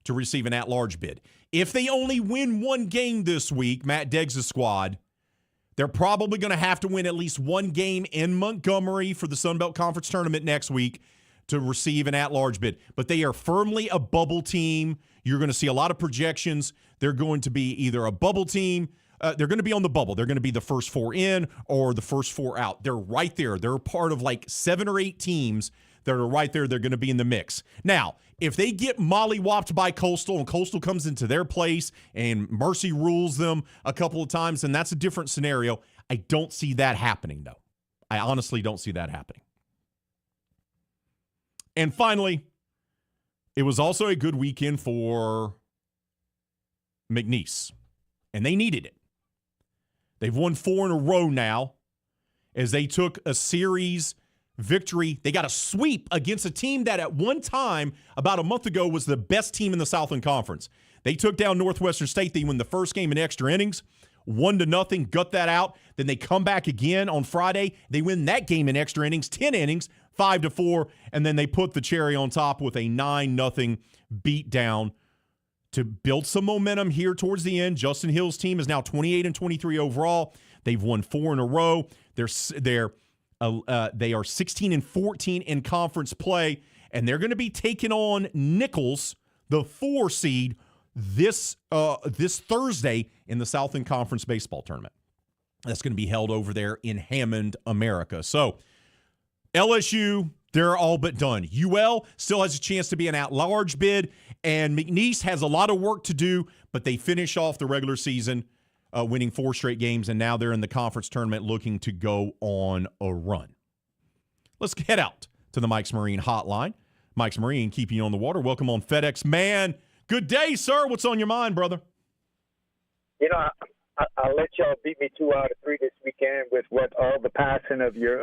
to receive an at-large bid. If they only win 1 game this week, Matt Deggs' squad, they're probably going to have to win at least 1 game in Montgomery for the Sun Belt Conference Tournament next week to receive an at-large bid. But they are firmly a bubble team. You're going to see a lot of projections. They're going to be either a bubble team. They're going to be on the bubble. They're going to be the first 4 in or the first 4 out. They're right there. They're part of like 7 or 8 teams that are right there. They're going to be in the mix. Now, if they get mollywopped by Coastal and Coastal comes into their place and Mercy rules them a couple of times, then that's a different scenario. I don't see that happening, though. I honestly don't see that happening. And finally, it was also a good weekend for McNeese, and they needed it. They've won 4 in a row now as they took a series victory. They got a sweep against a team that at one time, about a month ago, was the best team in the Southland Conference. They took down Northwestern State. They win the first game in extra innings, 1-0, gut that out. Then they come back again on Friday. They win that game in extra innings, 10 innings, 5-4, and then they put the cherry on top with a 9-0 beatdown to build some momentum here towards the end. Justin Hill's team is now 28-23 overall. They've won 4 in a row. They are 16-14 in conference play, and they're going to be taking on Nichols, the 4 seed, this Thursday in the Southland Conference baseball tournament. That's going to be held over there in Hammond, America. So LSU, they're all but done. UL still has a chance to be an at-large bid, and McNeese has a lot of work to do, but they finish off the regular season winning 4 straight games, and now they're in the conference tournament looking to go on a run. Let's head out to the Mike's Marine hotline. Mike's Marine keeping you on the water. Welcome on FedEx. Man, good day, sir. What's on your mind, brother? You know, I'll let y'all beat me 2 out of 3 this weekend with what all the passing of your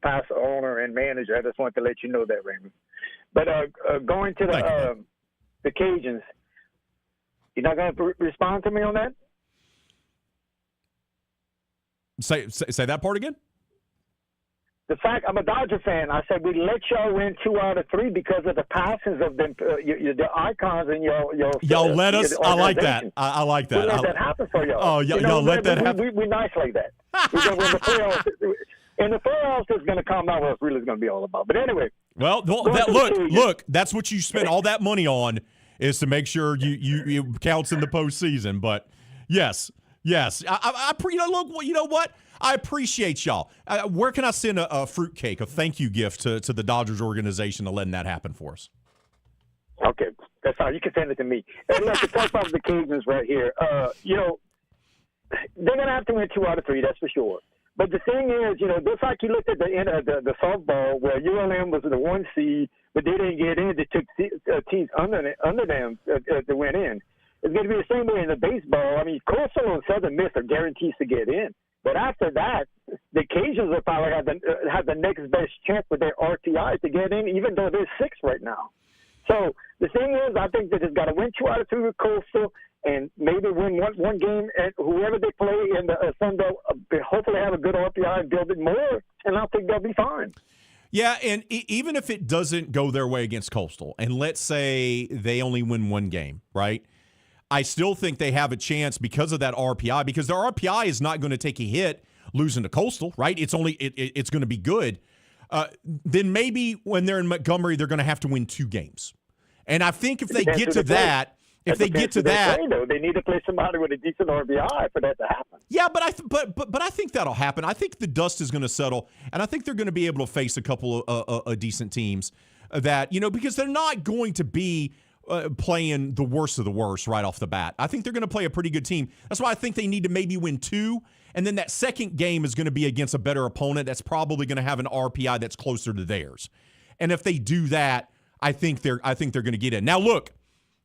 past owner and manager. I just want to let you know that, Raymond. But going to the Cajuns, you're not going to respond to me on that? Say that part again? The fact, I'm a Dodger fan. I said we let y'all win 2 out of 3 because of the passings of them, the icons and your y'all let us. I like that. I like that. We let that happen for y'all. Oh, y'all let that happen. We nice like that. Because when the playoffs, in the playoffs, is going to come out what it's really going to be all about. But anyway, Well, look, that's what you spent all that money on, is to make sure you counts in the postseason. But yes, you know what? I appreciate y'all. Where can I send a fruitcake, a thank you gift to the Dodgers organization to letting that happen for us? Okay, that's fine. You can send it to me. And look, to talk about the Cajuns right here, they're going to have to win 2 out of 3, that's for sure. But the thing is, just like you looked at the end of the softball where ULM was the 1 seed, but they didn't get in. They took teams under them to win in. It's going to be the same way in the baseball. I mean, Coastal and Southern Miss are guarantees to get in. But after that, the Cajuns will probably have the next best chance with their RPI to get in, even though they're 6 right now. So the thing is, I think they just got to win 2 out of 3 with Coastal and maybe win one game, and whoever they play in the Sun Belt, hopefully have a good RPI and build it more, and I think they'll be fine. Yeah, and even if it doesn't go their way against Coastal, and let's say they only win 1 game, right? I still think they have a chance because of that RPI, because their RPI is not going to take a hit losing to Coastal, right? It's going to be good. Then maybe when they're in Montgomery, they're going to have to win 2 games. And I think if they get to that, they need to play somebody with a decent RBI for that to happen. Yeah, but I think that'll happen. I think the dust is going to settle, and I think they're going to be able to face a couple of decent teams that, because they're not going to be playing the worst of the worst right off the bat. I think they're going to play a pretty good team. That's why I think they need to maybe win 2, and then that second game is going to be against a better opponent that's probably going to have an RPI that's closer to theirs. And if they do that, I think they're going to get in. Now, look,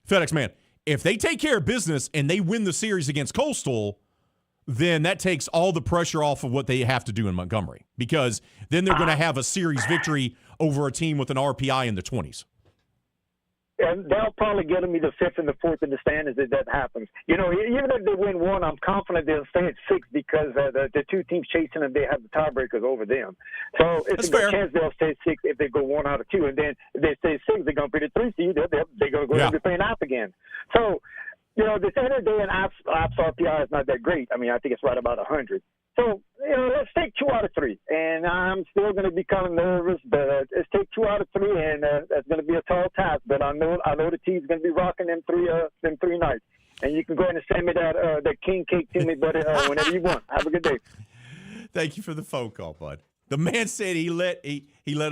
FedEx man, if they take care of business and they win the series against Coastal, then that takes all the pressure off of what they have to do in Montgomery, because then they're going to have a series victory over a team with an RPI in the 20s. And they'll probably get them either 5th and the 4th in the standings if that happens. Even if they win 1, I'm confident they'll stay at 6 because the 2 teams chasing them, they have the tiebreakers over them. So it's a good chance they'll stay at 6 if they go 1 out of 2. And then if they stay at 6, they're going to be the 3 seed. They're going to go and be playing App again. So, the end of the day, App's RPI is not that great. I mean, I think it's right about 100. So, let's take 2 out of 3. And I'm still going to be kind of nervous, but let's take 2 out of 3, and that's going to be a tall task. But I know the team's going to be rocking them 3 nights. And you can go ahead and send me that king cake to me, buddy, whenever you want. Have a good day. Thank you for the phone call, bud. The man said he let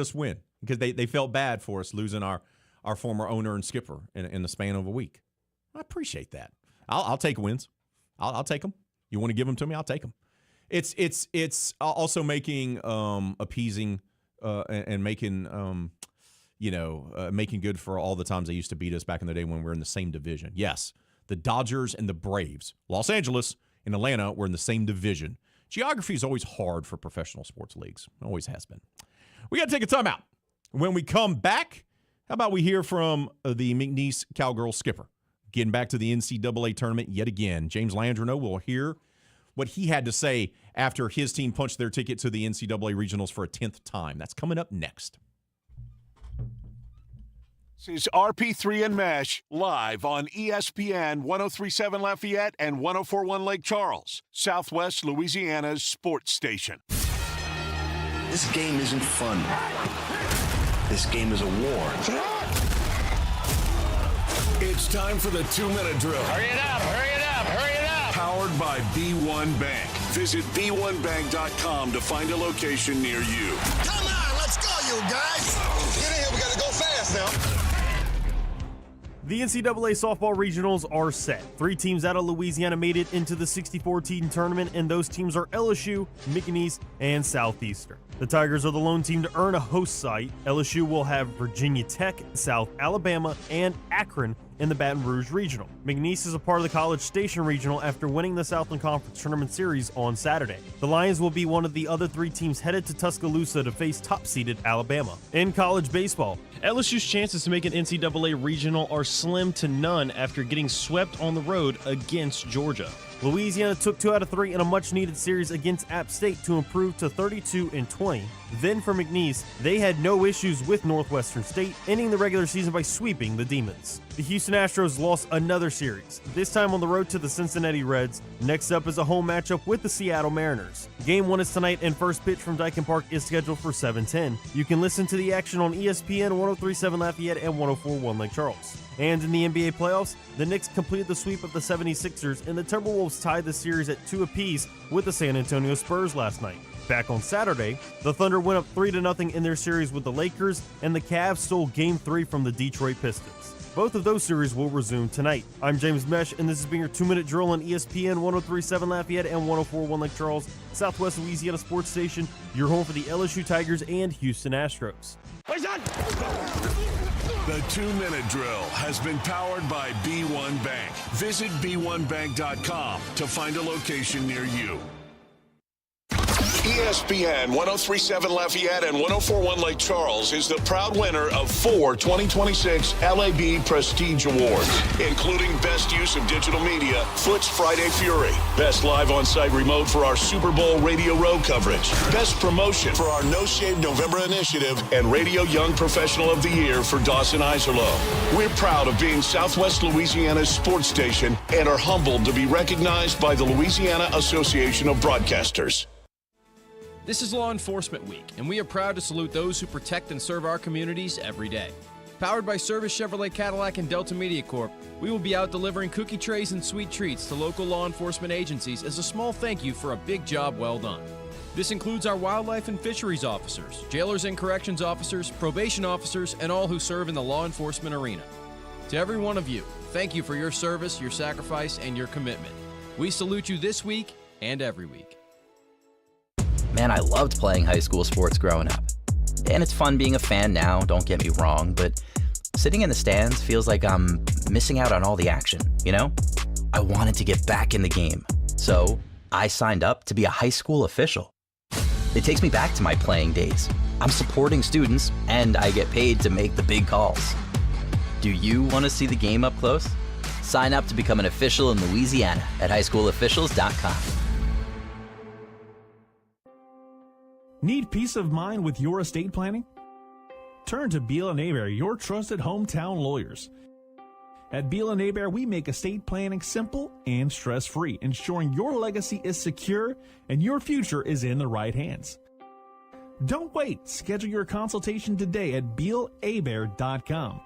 us win because they felt bad for us losing our former owner and skipper in the span of a week. I appreciate that. I'll take wins. I'll take them. You want to give them to me? I'll take them. It's also making appeasing and making making good for all the times they used to beat us back in the day when we were in the same division. Yes, the Dodgers and the Braves, Los Angeles and Atlanta were in the same division. Geography is always hard for professional sports leagues. It always has been. We got to take a timeout. When we come back, how about we hear from the McNeese Cowgirls skipper? Getting back to the NCAA tournament yet again. James Landreneau will hear what he had to say after his team punched their ticket to the NCAA regionals for a 10th time. That's coming up next. This is RP3 and Mesh live on ESPN 103.7 Lafayette and 104.1 Lake Charles, Southwest Louisiana's sports station. This game isn't fun. This game is a war. It's time for the 2-minute drill. Hurry it up, hurry it up, hurry it up. Powered by B1 Bank. Visit B1Bank.com to find a location near you. Come on, let's go, you guys. Get in here, we got to go fast now. The NCAA softball regionals are set. 3 teams out of Louisiana made it into the 64-team tournament, and those teams are LSU, McNeese, and Southeastern. The Tigers are the lone team to earn a host site. LSU will have Virginia Tech, South Alabama, and Akron in the Baton Rouge Regional. McNeese is a part of the College Station Regional after winning the Southland Conference Tournament Series on Saturday. The Lions will be one of the other 3 teams headed to Tuscaloosa to face top-seeded Alabama. In college baseball, LSU's chances to make an NCAA Regional are slim to none after getting swept on the road against Georgia. Louisiana took 2 out of 3 in a much-needed series against App State to improve to 32-20. Then for McNeese, they had no issues with Northwestern State, ending the regular season by sweeping the Demons. The Houston Astros lost another series, this time on the road to the Cincinnati Reds. Next up is a home matchup with the Seattle Mariners. Game 1 is tonight, and first pitch from Dyken Park is scheduled for 7:10. You can listen to the action on ESPN 103.7 Lafayette and 104.1 Lake Charles. And in the NBA playoffs, the Knicks completed the sweep of the 76ers, and the Timberwolves tied the series at 2 apiece with the San Antonio Spurs last night. Back on Saturday, the Thunder went up 3-0 in their series with the Lakers, and the Cavs stole Game 3 from the Detroit Pistons. Both of those series will resume tonight. I'm James Mesh, and this has been your 2-minute drill on ESPN 103.7 Lafayette and 104.1 Lake Charles, Southwest Louisiana sports station, your home for the LSU Tigers and Houston Astros. The 2-minute drill has been powered by B1 Bank. Visit b1bank.com to find a location near you. ESPN 103.7 Lafayette and 104.1 Lake Charles is the proud winner of 4 2026 LAB Prestige Awards, including Best Use of Digital Media, Foot's Friday Fury, Best Live On-Site Remote for our Super Bowl Radio Road coverage, Best Promotion for our No Shave November initiative, and Radio Young Professional of the Year for Dawson Iserloh. We're proud of being Southwest Louisiana's sports station and are humbled to be recognized by the Louisiana Association of Broadcasters. This is Law Enforcement Week, and we are proud to salute those who protect and serve our communities every day. Powered by Service Chevrolet Cadillac and Delta Media Corp., we will be out delivering cookie trays and sweet treats to local law enforcement agencies as a small thank you for a big job well done. This includes our wildlife and fisheries officers, jailers and corrections officers, probation officers, and all who serve in the law enforcement arena. To every one of you, thank you for your service, your sacrifice, and your commitment. We salute you this week and every week. Man, I loved playing high school sports growing up. And it's fun being a fan now, don't get me wrong, but sitting in the stands feels like I'm missing out on all the action, you know? I wanted to get back in the game, so I signed up to be a high school official. It takes me back to my playing days. I'm supporting students, and I get paid to make the big calls. Do you want to see the game up close? Sign up to become an official in Louisiana at highschoolofficials.com. Need peace of mind with your estate planning? Turn to Beal & Aber, your trusted hometown lawyers. At Beal & Aber, we make estate planning simple and stress-free, ensuring your legacy is secure and your future is in the right hands. Don't wait. Schedule your consultation today at BealAbear.com.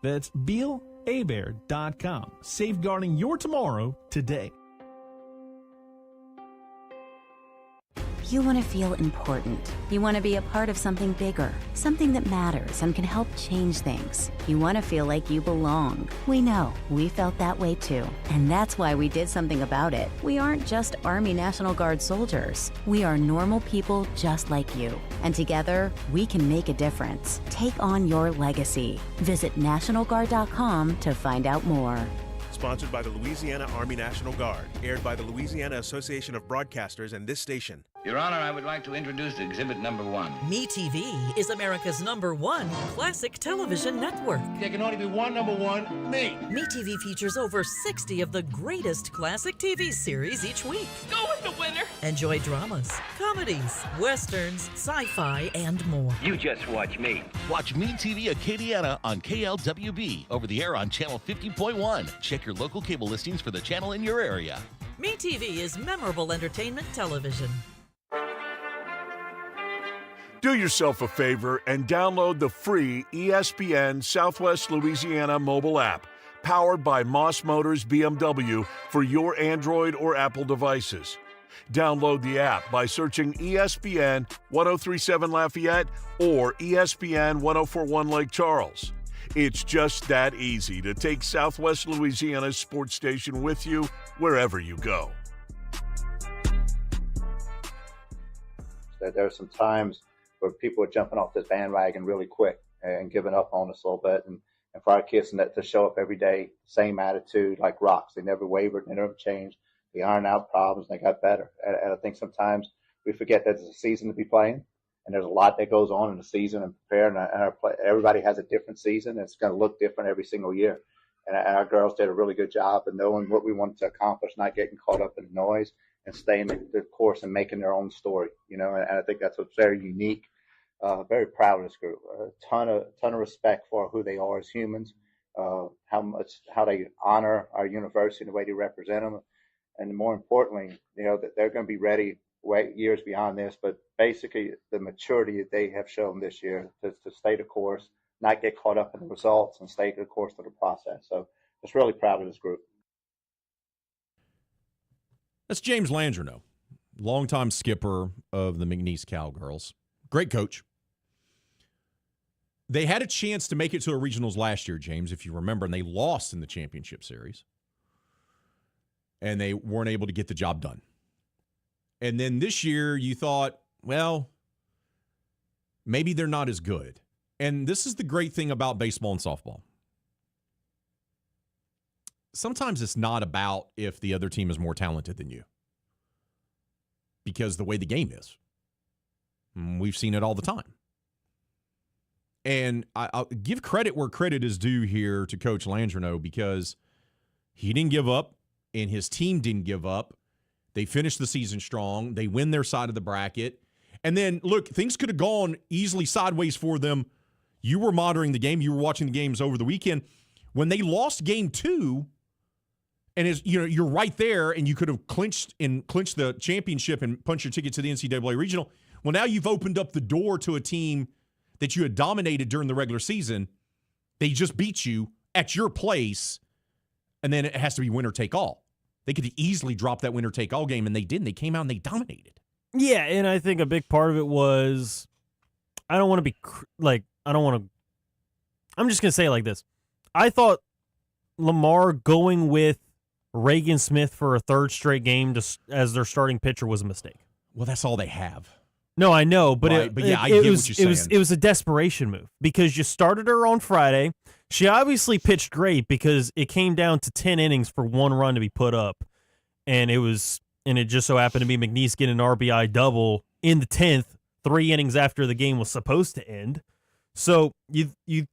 That's BealAbear.com. Safeguarding your tomorrow today. You want to feel important. You want to be a part of something bigger, something that matters and can help change things. You want to feel like you belong. We know. We felt that way too. And that's why we did something about it. We aren't just Army National Guard soldiers. We are normal people just like you. And together, we can make a difference. Take on your legacy. Visit NationalGuard.com to find out more. Sponsored by the Louisiana Army National Guard, aired by the Louisiana Association of Broadcasters and this station. Your Honor, I would like to introduce exhibit number 1. MeTV is America's #1 classic television network. There can only be one number 1, me. MeTV features over 60 of the greatest classic TV series each week. Go with the winner. Enjoy dramas, comedies, westerns, sci-fi, and more. You just watch me. Watch MeTV Acadiana on KLWB, over the air on channel 50.1. Check your local cable listings for the channel in your area. MeTV is memorable entertainment television. Do yourself a favor and download the free ESPN Southwest Louisiana mobile app, powered by Moss Motors BMW for your Android or Apple devices. Download the app by searching ESPN 103.7 Lafayette or ESPN 104.1 Lake Charles. It's just that easy to take Southwest Louisiana's sports station with you wherever you go. There are some times where people are jumping off this bandwagon really quick and giving up on us a little bit. And for our kids to show up every day, same attitude, like rocks. They never wavered, they never changed. They ironed out problems, they got better. And I think sometimes we forget that it's a season to be playing, and there's a lot that goes on in the season and preparing. And everybody has a different season, and it's going to look different every single year. And our girls did a really good job of knowing what we wanted to accomplish, not getting caught up in the noise, and staying the course and making their own story, you know. And I think that's what's very unique. Very proud of this group. A ton of respect for who they are as humans, how they honor our university and the way they represent them, and more importantly, that they're going to be ready years beyond this. But basically, the maturity that they have shown this year to stay the course, not get caught up in the results, and stay the course of the process. So, just really proud of this group. That's James Landreneau, longtime skipper of the McNeese Cowgirls. Great coach. They had a chance to make it to a regionals last year, James, if you remember, and they lost in the championship series. And they weren't able to get the job done. And then this year you thought, well, maybe they're not as good. And this is the great thing about baseball and softball. Sometimes it's not about if the other team is more talented than you. Because the way the game is. We've seen it all the time. And I'll give credit where credit is due here to Coach Landreneau, because he didn't give up and his team didn't give up. They finished the season strong. They win their side of the bracket. And then, look, things could have gone easily sideways for them. You were monitoring the game. You were watching the games over the weekend. When they lost game 2, and you're right there, and you could have clinched the championship and punched your ticket to the NCAA regional. Well, now you've opened up the door to a team that you had dominated during the regular season. They just beat you at your place, and then it has to be winner take all. They could easily drop that winner take all game, and they didn't. They came out and they dominated. Yeah, and I think a big part of it was, I'm just going to say it like this. I thought Lamar going with Reagan Smith for a third straight game as their starting pitcher was a mistake. Well, that's all they have. No, I know, but right, I get what you're saying. It was a desperation move because you started her on Friday. She obviously pitched great because it came down to 10 innings for one run to be put up, and it just so happened to be McNeese getting an RBI double in the 10th, 3 innings after the game was supposed to end. So you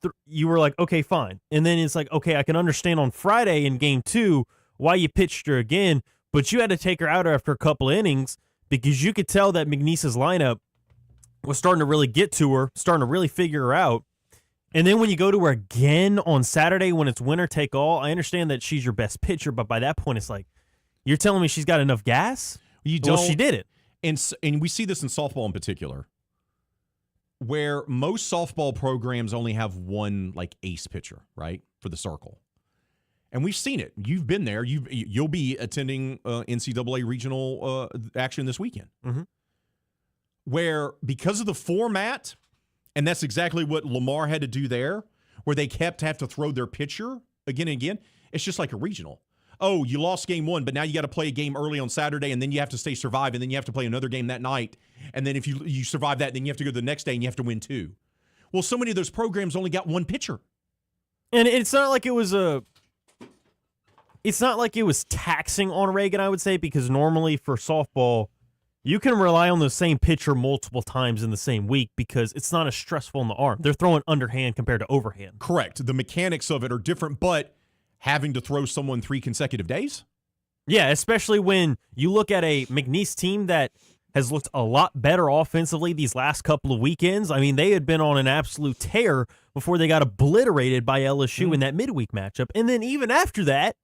were like, okay, fine, and then it's like, okay, I can understand on Friday in game 2 why you pitched her again, but you had to take her out after a couple innings, because you could tell that McNeese's lineup was starting to really get to her, starting to really figure her out. And then when you go to her again on Saturday when it's winner take all, I understand that she's your best pitcher, but by that point it's like, you're telling me she's got enough gas? Well, she did it. And we see this in softball in particular, where most softball programs only have one ace pitcher, right, for the circle. And we've seen it. You've been there. You'll be attending NCAA regional action this weekend. Mm-hmm. Where because of the format, and that's exactly what Lamar had to do there, where they have to throw their pitcher again and again, it's just like a regional. Oh, you lost game 1, but now you got to play a game early on Saturday, and then you have to survive, and then you have to play another game that night. And then if you survive that, then you have to go the next day, and you have to win 2. Well, so many of those programs only got one pitcher. And it's not like it was taxing on Reagan, I would say, because normally for softball, you can rely on the same pitcher multiple times in the same week because it's not as stressful on the arm. They're throwing underhand compared to overhand. Correct. The mechanics of it are different, but having to throw someone 3 consecutive days? Yeah, especially when you look at a McNeese team that has looked a lot better offensively these last couple of weekends. I mean, they had been on an absolute tear before they got obliterated by LSU in that midweek matchup. And then even after that,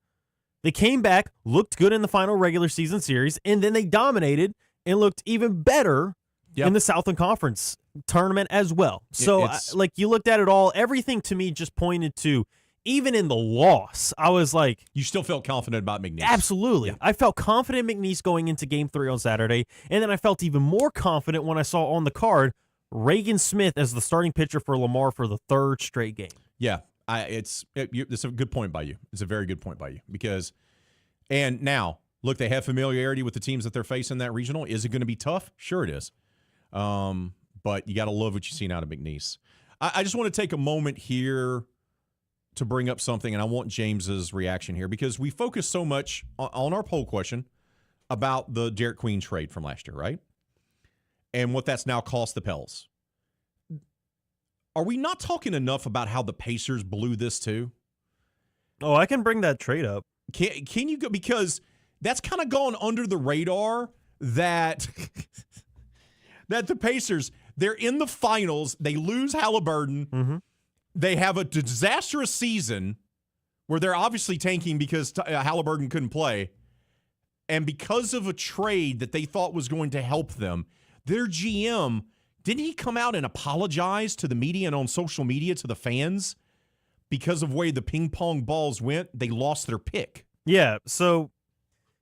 they came back, looked good in the final regular season series, and then they dominated and looked even better in the Southland Conference tournament as well. So, you looked at it all, everything to me just pointed to, even in the loss, I was like... You still felt confident about McNeese. Absolutely. Yeah. I felt confident in McNeese going into Game 3 on Saturday, and then I felt even more confident when I saw on the card Reagan Smith as the starting pitcher for Lamar for the 3rd straight game. Yeah, it's a good point by you. It's a very good point by you because... And now... Look, they have familiarity with the teams that they're facing that regional. Is it going to be tough? Sure it is. But you got to love what you've seen out of McNeese. I just want to take a moment here to bring up something, and I want James's reaction here because we focus so much on our poll question about the Derek Queen trade from last year, right? And what that's now cost the Pels. Are we not talking enough about how the Pacers blew this too? Oh, I can bring that trade up. Can you go? Because that's kind of gone under the radar that that the Pacers, they're in the finals. They lose Halliburton. Mm-hmm. They have a disastrous season. where they're obviously tanking because Halliburton couldn't play, and because of a trade that they thought was going to help them, their GM, didn't he come out and apologize to the media and on social media to the fans because of the way the ping pong balls went? They lost their pick. Yeah, so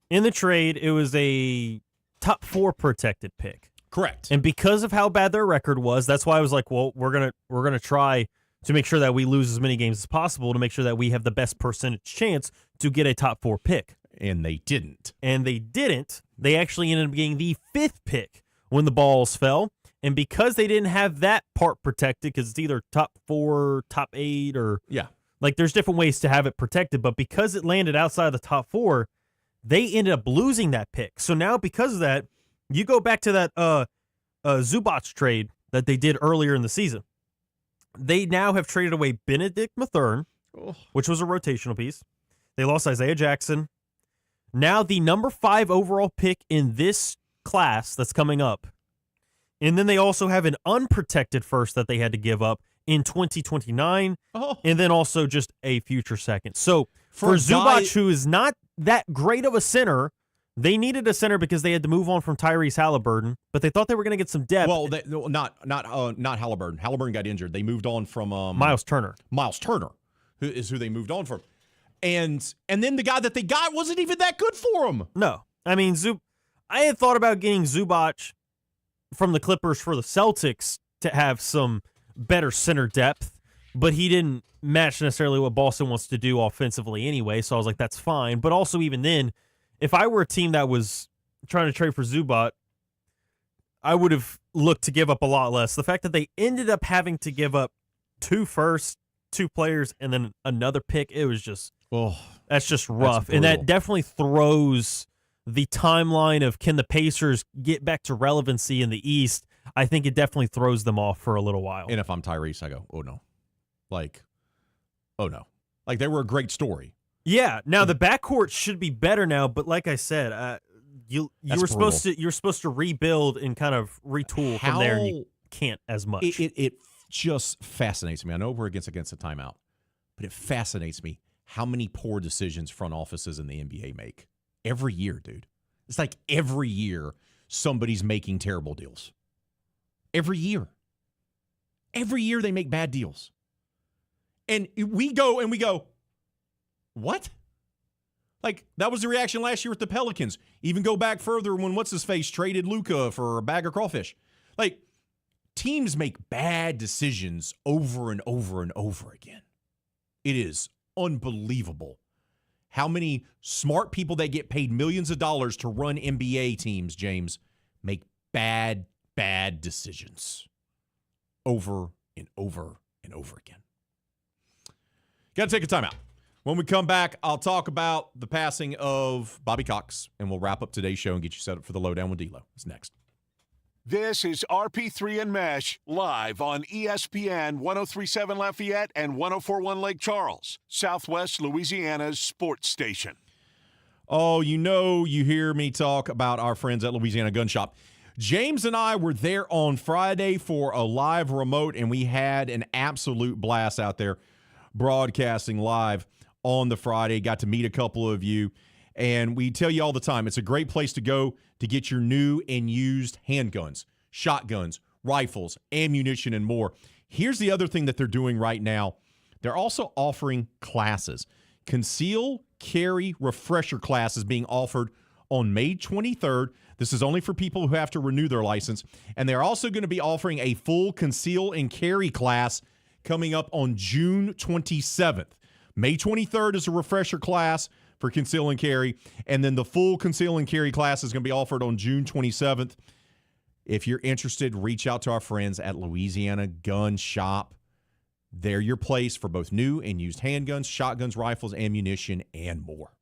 in the trade, it was a top 4 protected pick. Correct. And because of how bad their record was, that's why I was like, well, we're gonna try to make sure that we lose as many games as possible to make sure that we have the best percentage chance to get a top 4 pick. And they didn't. They actually ended up getting the 5th pick when the balls fell. And because they didn't have that part protected, because it's either top 4, top 8, or like there's different ways to have it protected, but because it landed outside of the top 4, they ended up losing that pick. So now because of that, you go back to that Zubac trade that they did earlier in the season. They now have traded away Benedict Mathern, which was a rotational piece. They lost Isaiah Jackson. Now the number 5 overall pick in this class that's coming up. And then they also have an unprotected first that they had to give up in 2029. And then also just a future second. So for Zubac, who is not that great of a center, they needed a center because they had to move on from Tyrese Halliburton, but they thought they were going to get some depth. Well, not Halliburton. Halliburton got injured. They moved on from Miles Turner. Miles Turner, who they moved on from, and then the guy that they got wasn't even that good for them. No, I mean I had thought about getting Zubac from the Clippers for the Celtics to have some better center depth, but he didn't match necessarily what Boston wants to do offensively anyway. So I was like, that's fine. But also even then, if I were a team that was trying to trade for Zubac, I would have looked to give up a lot less. The fact that they ended up having to give up 2 firsts, 2 players, and then another pick, it was just, that's just rough. And that definitely throws the timeline of can the Pacers get back to relevancy in the East. I think it definitely throws them off for a little while. And if I'm Tyrese, I go, oh no. Like they were a great story. Yeah. Now the backcourt should be better now, but like I said, you were supposed to rebuild and kind of retool from there, and you can't as much. It just fascinates me. I know we're against a timeout, but it fascinates me how many poor decisions front offices in the NBA make every year, dude. It's like every year somebody's making terrible deals. Every year they make bad deals, and we go. What? Like, that was the reaction last year with the Pelicans. Even go back further when what's-his-face traded Luka for a bag of crawfish. Like, teams make bad decisions over and over and over again. It is unbelievable how many smart people that get paid millions of dollars to run NBA teams, James, make bad decisions over and over and over again. Got to take a timeout. When we come back, I'll talk about the passing of Bobby Cox, and we'll wrap up today's show and get you set up for the Lowdown with D-Lo. It's next. This is RP3 and Mesh, live on ESPN 103.7 Lafayette and 104.1 Lake Charles, Southwest Louisiana's sports station. Oh, you hear me talk about our friends at Louisiana Gun Shop. James and I were there on Friday for a live remote, and we had an absolute blast out there broadcasting live on the Friday. Got to meet a couple of you, and we tell you all the time, it's a great place to go to get your new and used handguns, shotguns, rifles, ammunition, and more. Here's the other thing that they're doing right now. They're also offering classes. Conceal Carry Refresher class is being offered on May 23rd. This is only for people who have to renew their license. And they're also going to be offering a full Conceal and Carry class coming up on June 27th. May 23rd is a refresher class for Conceal and Carry, and then the full Conceal and Carry class is going to be offered on June 27th. If you're interested, reach out to our friends at Louisiana Gun Shop. They're your place for both new and used handguns, shotguns, rifles, ammunition, and more.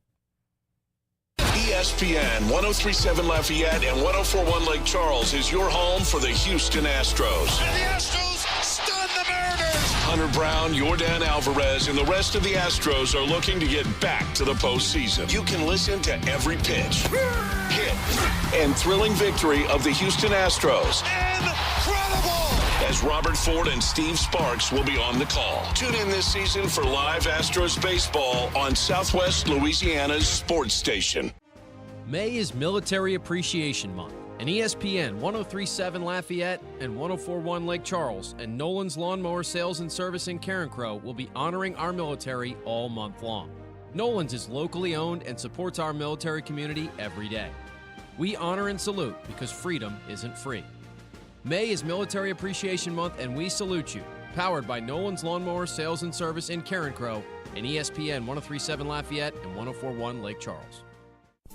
ESPN 103.7 Lafayette and 104.1 Lake Charles is your home for the Houston Astros. And the Astros stun the Mariners. Hunter Brown, Yordan Alvarez, and the rest of the Astros are looking to get back to the postseason. You can listen to every pitch, hit, and thrilling victory of the Houston Astros. Incredible! as Robert Ford and Steve Sparks will be on the call. Tune in this season for live Astros baseball on Southwest Louisiana's sports station. May is Military Appreciation Month, and ESPN 1037 Lafayette and 1041 Lake Charles and Nolan's Lawnmower Sales and Service in Carencro will be honoring our military all month long. Nolan's is locally owned and supports our military community every day. We honor and salute because freedom isn't free. May is Military Appreciation Month, and we salute you. Powered by Nolan's Lawnmower Sales and Service in Carencro and ESPN 1037 Lafayette and 1041 Lake Charles.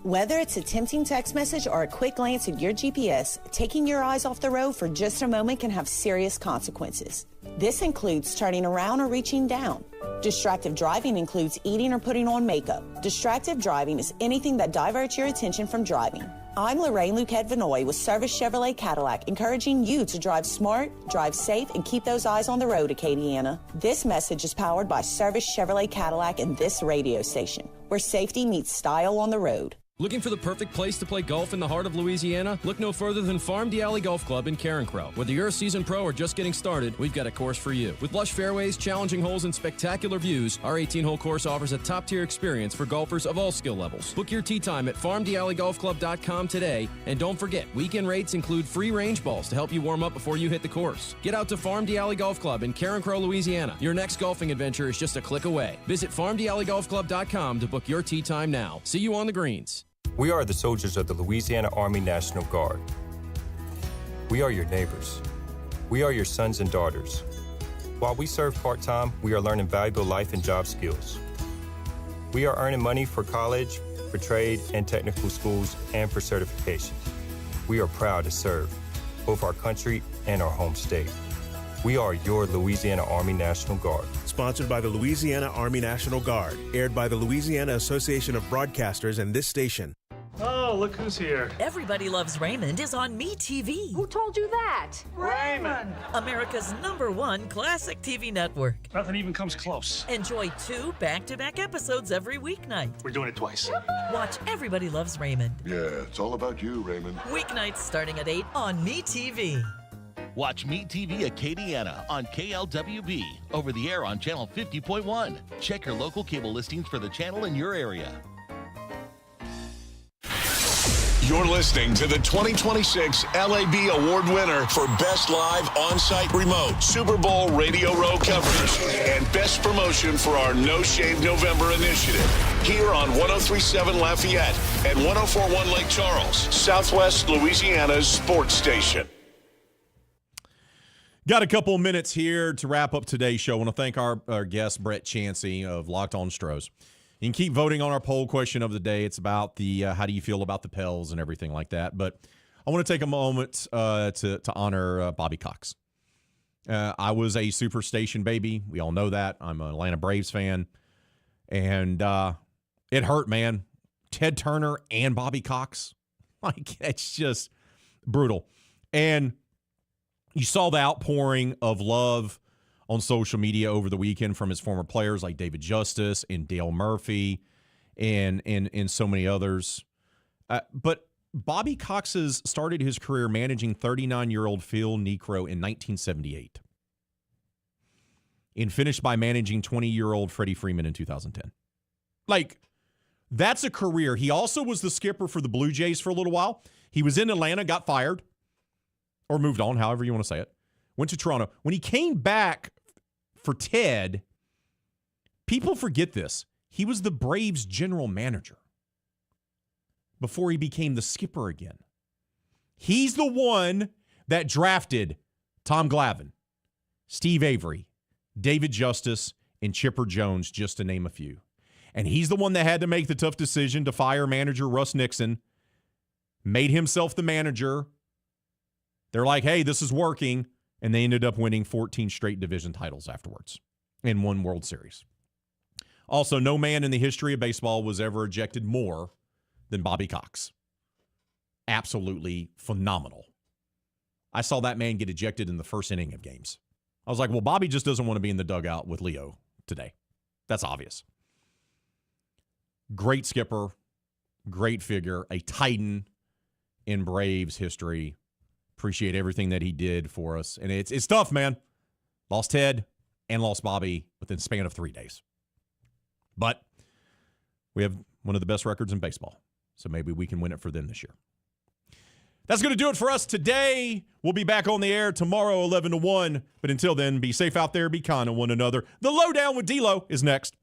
Whether it's a tempting text message or a quick glance at your GPS, taking your eyes off the road for just a moment can have serious consequences. This includes turning around or reaching down. Distracted driving includes eating or putting on makeup. Distracted driving is anything that diverts your attention from driving. I'm Lorraine Luquette Vinoy with Service Chevrolet Cadillac, encouraging you to drive smart, drive safe, and keep those eyes on the road, Acadiana. This message is powered by Service Chevrolet Cadillac and this radio station, where safety meets style on the road. Looking for the perfect place to play golf in the heart of Louisiana? Look no further than Farm Alley Golf Club in Carencro. Whether you're a seasoned pro or just getting started, we've got a course for you. With lush fairways, challenging holes, and spectacular views, our 18-hole course offers a top-tier experience for golfers of all skill levels. Book your tee time at farmdallygolfclub.com today, and don't forget, weekend rates include free range balls to help you warm up before you hit the course. Get out to Farm Alley Golf Club in Carencro, Louisiana. Your next golfing adventure is just a click away. Visit farmdallygolfclub.com to book your tee time now. See you on the greens. We are the soldiers of the Louisiana Army National Guard. We are your neighbors. We are your sons and daughters. While we serve part-time, we are learning valuable life and job skills. We are earning money for college, for trade and technical schools, and for certification. We are proud to serve both our country and our home state. We are your Louisiana Army National Guard. Sponsored by the Louisiana Army National Guard. Aired by the Louisiana Association of Broadcasters and this station. Oh, look who's here. Everybody Loves Raymond is on MeTV. Who told you that? Raymond! America's #1 classic TV network. Nothing even comes close. Enjoy 2 back-to-back episodes every weeknight. We're doing it twice. Watch Everybody Loves Raymond. Yeah, it's all about you, Raymond. Weeknights starting at 8 on MeTV. Watch Meet TV Acadiana on KLWB, over the air on Channel 50.1. Check your local cable listings for the channel in your area. You're listening to the 2026 LAB Award winner for Best Live On-Site Remote Super Bowl Radio Row coverage and Best Promotion for our No Shave November initiative. Here on 1037 Lafayette and 1041 Lake Charles, Southwest Louisiana's sports station. Got a couple of minutes here to wrap up today's show. I want to thank our guest, Brett Chansey of Locked On Stros. You can keep voting on our poll question of the day. It's about the how do you feel about the Pels and everything like that. But I want to take a moment to honor Bobby Cox. I was a Superstation baby. We all know that. I'm an Atlanta Braves fan. And it hurt, man. Ted Turner and Bobby Cox. Like, it's just brutal. And you saw the outpouring of love on social media over the weekend from his former players like David Justice and Dale Murphy and so many others. But Bobby Cox has started his career managing 39-year-old Phil Niekro in 1978 and finished by managing 20-year-old Freddie Freeman in 2010. Like, that's a career. He also was the skipper for the Blue Jays for a little while. He was in Atlanta, got fired, or moved on, however you want to say it. Went to Toronto. When he came back for Ted, people forget this. He was the Braves general manager before he became the skipper again. He's the one that drafted Tom Glavine, Steve Avery, David Justice, and Chipper Jones, just to name a few. And he's the one that had to make the tough decision to fire manager Russ Nixon, made himself the manager. They're like, hey, this is working. And they ended up winning 14 straight division titles afterwards and one World Series. Also, no man in the history of baseball was ever ejected more than Bobby Cox. Absolutely phenomenal. I saw that man get ejected in the first inning of games. I was like, well, Bobby just doesn't want to be in the dugout with Leo today. That's obvious. Great skipper, great figure, a titan in Braves history. Appreciate everything that he did for us. And it's tough, man. Lost Ted and lost Bobby within the span of 3 days. But we have one of the best records in baseball, so maybe we can win it for them this year. That's going to do it for us today. We'll be back on the air tomorrow, 11 to 1. But until then, be safe out there. Be kind to one another. The Lowdown with D-Lo is next.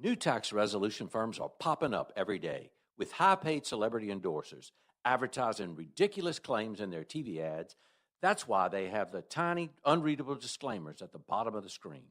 New tax resolution firms are popping up every day with high-paid celebrity endorsers advertising ridiculous claims in their TV ads. That's why they have the tiny, unreadable disclaimers at the bottom of the screen.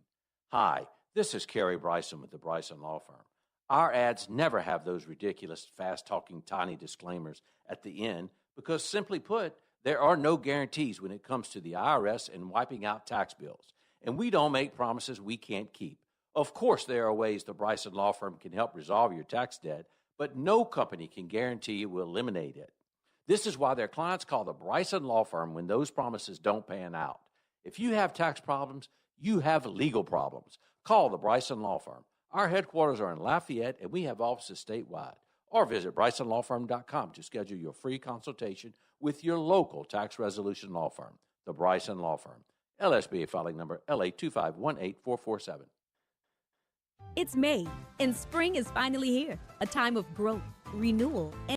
Hi, this is Kerry Bryson with the Bryson Law Firm. Our ads never have those ridiculous, fast-talking, tiny disclaimers at the end because, simply put, there are no guarantees when it comes to the IRS and wiping out tax bills. And we don't make promises we can't keep. Of course, there are ways the Bryson Law Firm can help resolve your tax debt, but no company can guarantee it will eliminate it. This is why their clients call the Bryson Law Firm when those promises don't pan out. If you have tax problems, you have legal problems. Call the Bryson Law Firm. Our headquarters are in Lafayette, and we have offices statewide. Or visit BrysonLawFirm.com to schedule your free consultation with your local tax resolution law firm, the Bryson Law Firm. LSBA filing number LA2518447. It's May, and spring is finally here. A time of growth, renewal, and